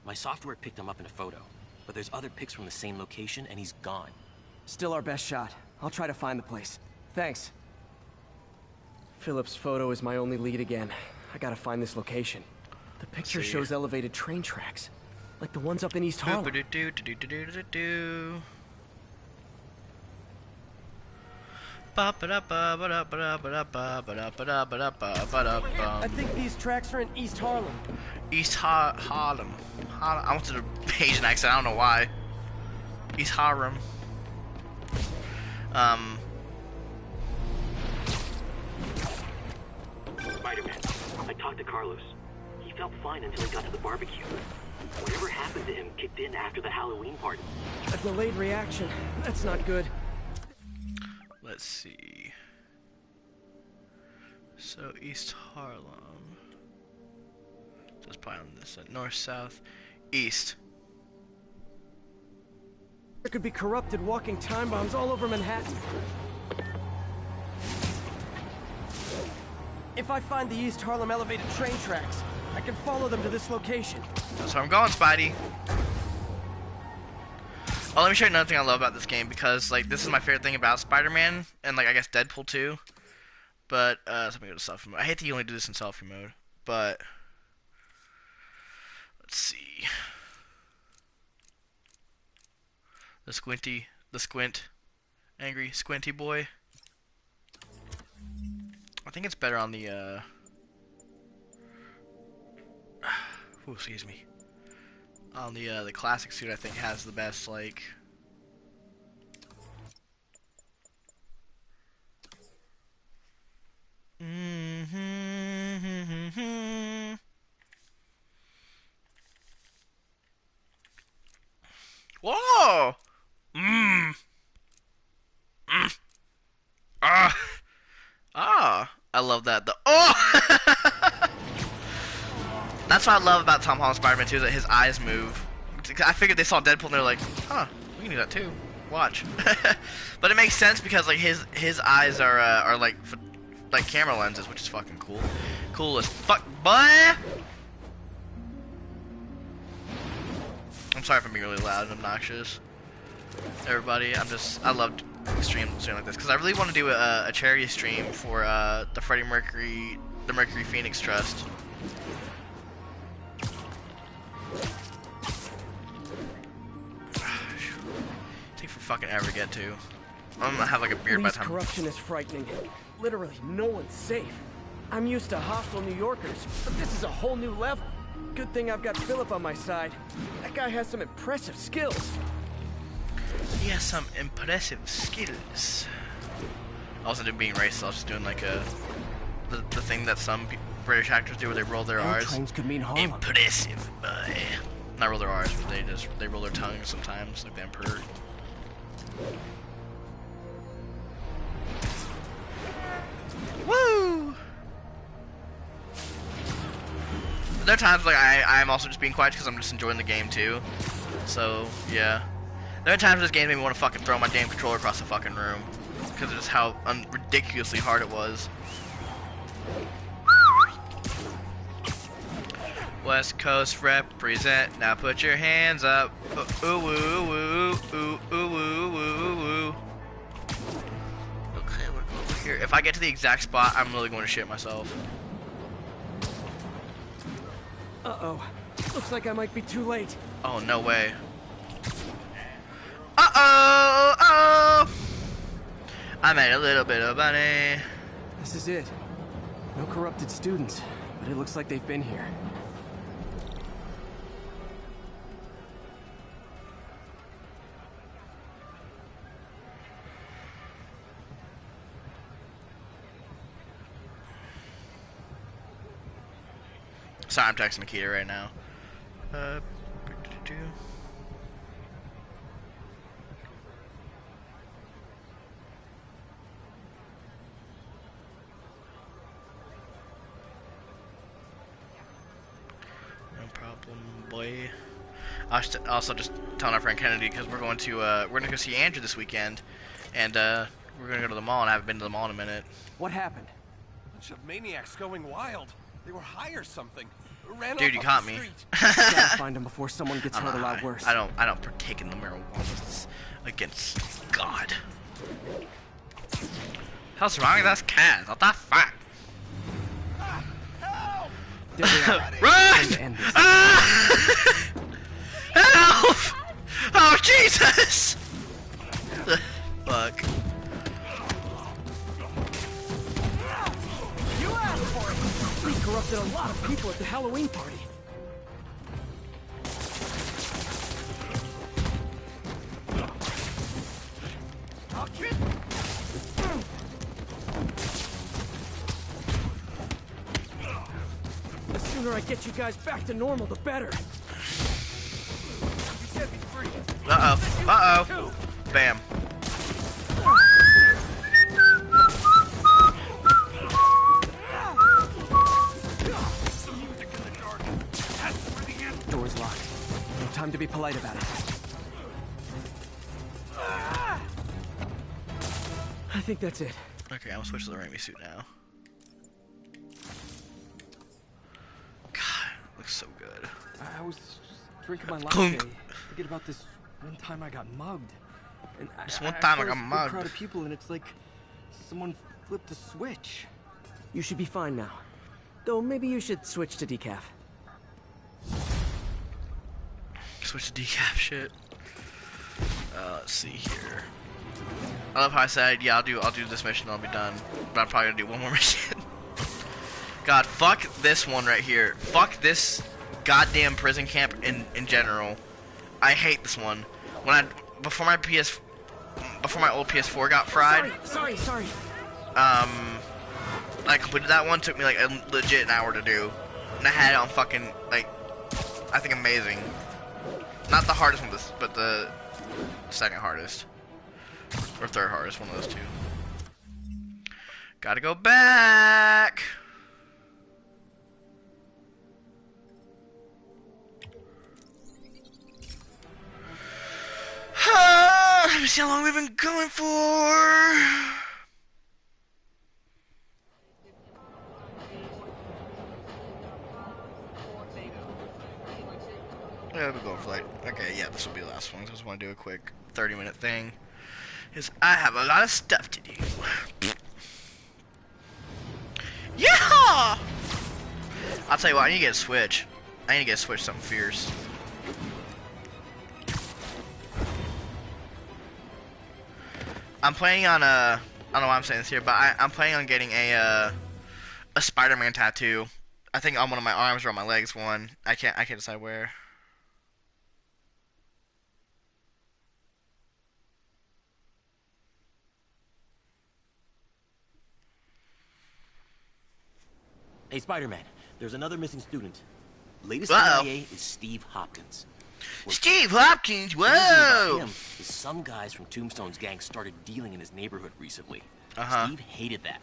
My software picked him up in a photo, but there's other pics from the same location and he's gone. Still our best shot. I'll try to find the place. Thanks. Philip's photo is my only lead again. I gotta find this location. The picture shows elevated train tracks, like the ones up in East Harlem. I think these tracks are in East Harlem. Harlem. I wanted an Asian accent, I don't know why. East Harlem. Spider-Man, I talked to Carlos. He felt fine until he got to the barbecue. Whatever happened to him kicked in after the Halloween party. A delayed reaction. That's not good. Let's see. So East Harlem. Just probably on this side. North, south, east. There could be corrupted walking time bombs all over Manhattan. If I find the East Harlem elevated train tracks, I can follow them to this location. That's where I'm going, Spidey. Oh, let me show you another thing I love about this game, because like this is my favorite thing about Spider-Man and like I guess Deadpool too. But so let me go to selfie mode. I hate that you only do this in selfie mode, but let's see. The squint, angry squinty boy. I think it's better on the ooh, excuse me. On the classic suit, I think has the best like. Whoa! I love that. That's what I love about Tom Holland Spider-Man 2, is that his eyes move. I figured they saw Deadpool and they're like, huh, we can do that too. Watch. But it makes sense because like his eyes are like camera lenses, which is fucking cool. Cool as fuck, boy. I'm sorry if I'm being really loud and obnoxious. Everybody, I loved stream like this because I really want to do a charity stream for the Mercury Phoenix Trust. Take for fucking ever to get to. I'm gonna have like a beard by the time. Corruption is frightening. Literally, no one's safe. I'm used to hostile New Yorkers, but this is a whole new level. Good thing I've got Philip on my side. That guy has some impressive skills. He has some impressive skills. I wasn't doing being racist. I was just doing like the thing that some British actors do where they roll their R's. Trains could mean Harlem. Impressive, boy. Not roll their R's, but they roll their tongues sometimes, like the Emperor. Woo! There are times like I'm also just being quiet because I'm just enjoying the game too. So yeah, there are times this game made me want to fucking throw my damn controller across the fucking room because of just how ridiculously hard it was. West Coast represent. Now put your hands up. Ooh woo woo ooh ooh woo woo woo. Okay, we're over here. If I get to the exact spot, I'm really going to shit myself. Uh-oh. Looks like I might be too late. Oh, no way. Uh-oh! Oh! I made a little bit of money. This is it. No corrupted students, but it looks like they've been here. Sorry, I'm texting Nikita right now. No problem, boy. I was also just telling our friend Kennedy because we're gonna go see Andrew this weekend, And we're gonna go to the mall, and I haven't been to the mall in a minute. What happened? Bunch of maniacs going wild. They were high or something. Ran Dude, off you up caught the me. street. Gotta find him before someone gets hurt a lot worse. I don't partake in the marijuana against God. How's wrong with us cats? What the fuck? Run! Help! Oh Jesus! Fuck. You asked for it! We corrupted a lot of people at the Halloween party. The sooner I get you guys back to normal, the better. Uh-oh. Uh-oh. Bam. Door's locked. No time to be polite about it. I think that's it. Okay, I'm gonna switch to the Raimi suit now. God, it looks so good. I was just drinking my Clunk. latte. Forget about this one time I got mugged. And This one time I got saw this big mugged. crowd of people, and it's like someone flipped a switch. You should be fine now. Though maybe you should switch to decaf. Switch to decaf shit. Let's see here. I love how I said, yeah, I'll do this mission, I'll be done. But I'm probably gonna do one more mission. God, fuck this one right here. Fuck this goddamn prison camp in general. I hate this one. Before my old PS4 got fried. Sorry. I completed that one. Took me like a legit an hour to do, and I had it on fucking like, I think amazing. Not the hardest one, but the second hardest or third hardest, one of those two. Gotta go back. Let me see how long we've been going for. Yeah, we'll go for like, okay, yeah, this will be the last one. I just want to do a quick 30-minute thing. Because I have a lot of stuff to do. Yeah! I'll tell you what, I need to get a Switch. I need to get a Switch something fierce. I'm planning on I don't know why I'm saying this here, but I'm planning on getting a Spider-Man tattoo. I think on one of my arms or on my legs one. I can't decide where. Hey, Spider-Man, there's another missing student. Latest Uh-oh. MIA is Steve Hopkins. Steve Hopkins, The reason whoa! about him is some guys from Tombstone's gang started dealing in his neighborhood recently. Uh-huh. Steve hated that.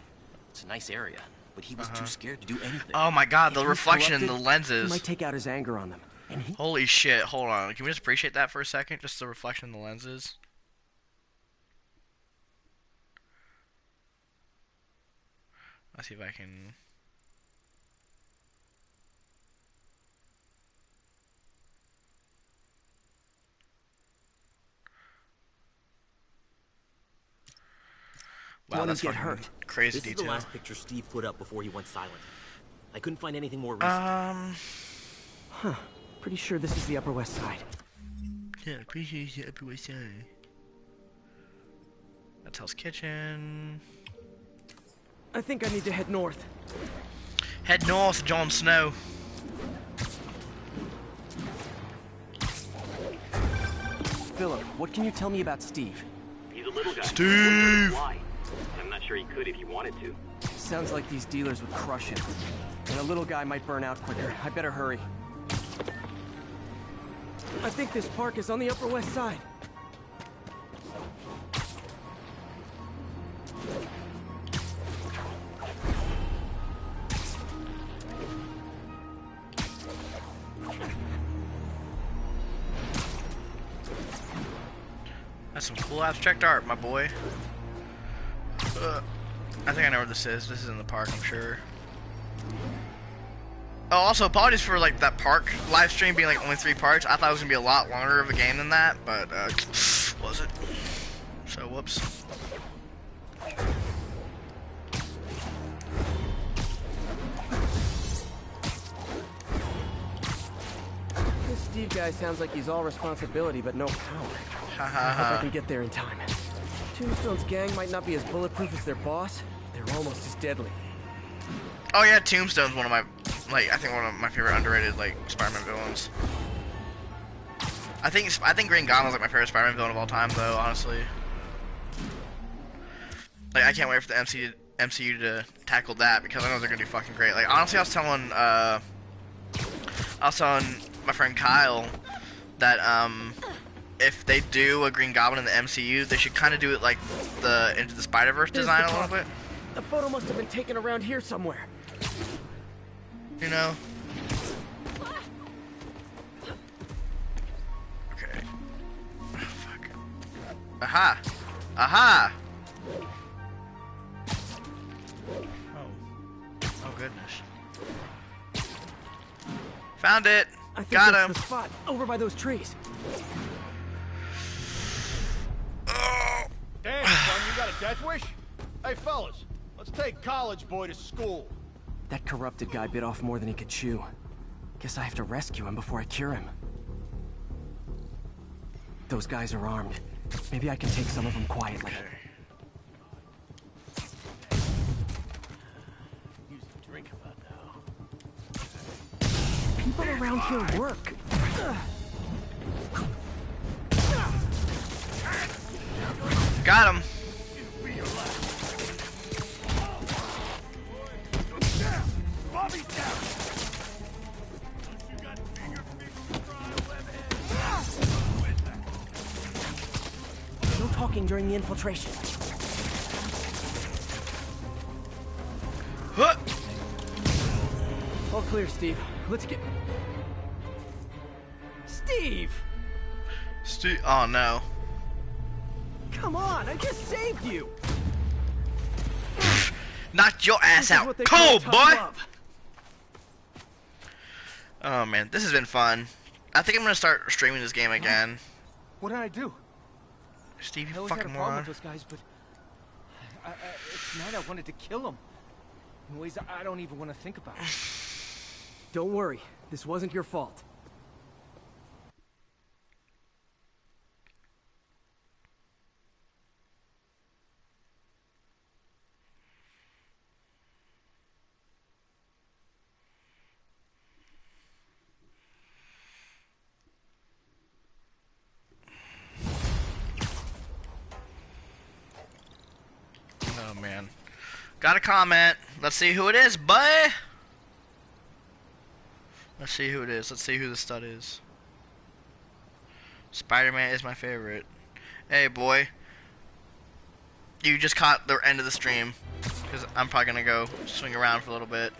It's a nice area, but he was too scared to do anything. Oh my god, the If he's reflection in the corrupted, lenses. He might take out his anger on them. And he... Holy shit, hold on. Can we just appreciate that for a second? Just the reflection in the lenses. Let's see if I can... Wow, Wanna that's get fucking hurt. crazy This is detail. the last picture Steve put up before he went silent. I couldn't find anything more recent. Huh. Pretty sure this is the Upper West Side. Yeah, appreciate the Upper West Side. That's Hell's Kitchen. I think I need to head north. Head north, Jon Snow. Philip, what can you tell me about Steve? He's a little guy. Steve! Fly. I'm not sure he could if he wanted to. Sounds like these dealers would crush him. And a little guy might burn out quicker. I better hurry. I think this park is on the Upper West Side. That's some cool abstract art, my boy. I think I know where this is. This is in the park, I'm sure. Oh, also apologies for like that park live stream being like only 3 parts. I thought it was gonna be a lot longer of a game than that, but wasn't. So whoops. This Steve guy sounds like he's all responsibility but no power. I hope I can get there in time. Tombstone's gang might not be as bulletproof as their boss. They're almost as deadly. Oh yeah, Tombstone's one of my, like, I think one of my favorite underrated, like, Spider-Man villains. I think Green Goblin's like my favorite Spider-Man villain of all time, though, honestly. Like, I can't wait for the MCU to tackle that, because I know they're gonna do fucking great. Like, honestly, I was telling my friend Kyle that, if they do a Green Goblin in the MCU, they should kind of do it like the Into the Spider-Verse design a little bit. The photo must have been taken around here somewhere. You know? Okay. Oh, fuck. Aha! Aha! Oh goodness. Found it! I think Got that's him! the spot, over by those trees. Damn, son, you got a death wish? Hey, fellas, let's take college boy to school. That corrupted guy bit off more than he could chew. Guess I have to rescue him before I cure him. Those guys are armed. Maybe I can take some of them quietly. People around here work. Got him. No talking during the infiltration. Huh. All clear, Steve. Let's get... Steve! Steve, oh no. Come on, I just saved you! Knocked your ass out cold, boy! Oh man, this has been fun. I think I'm gonna start streaming this game again. What did I do? Steve, you I always fucking had a problem moron. with those guys, but tonight I wanted to kill them in ways I don't even want to think about. Don't worry, this wasn't your fault. Oh man. Got a comment. Let's see who it is, boy. Let's see who it is. Let's see who the stud is. Spider-Man is my favorite. Hey, boy. You just caught the end of the stream. Because I'm probably going to go swing around for a little bit.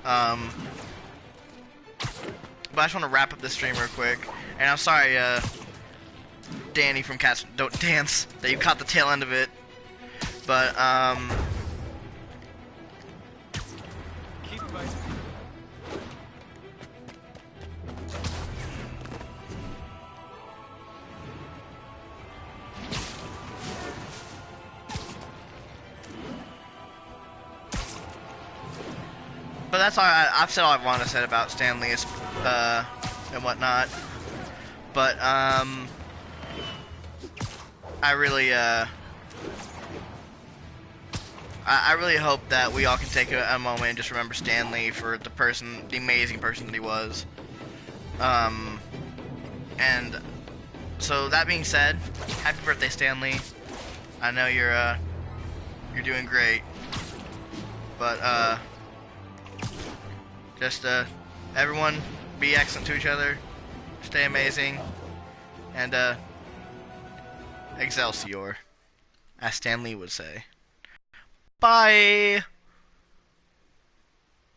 But I just want to wrap up this stream real quick. And I'm sorry, Danny from Cats Don't Dance, that you caught the tail end of it. But, Keep fighting. but that's all. I've said all I want to say about Stan Lee and whatnot. But I really I really hope that we all can take a moment and just remember Stan Lee for the amazing person that he was. And so that being said, happy birthday, Stan Lee. I know you're doing great, but just everyone be excellent to each other, stay amazing, and Excelsior, as Stan Lee would say. Bye!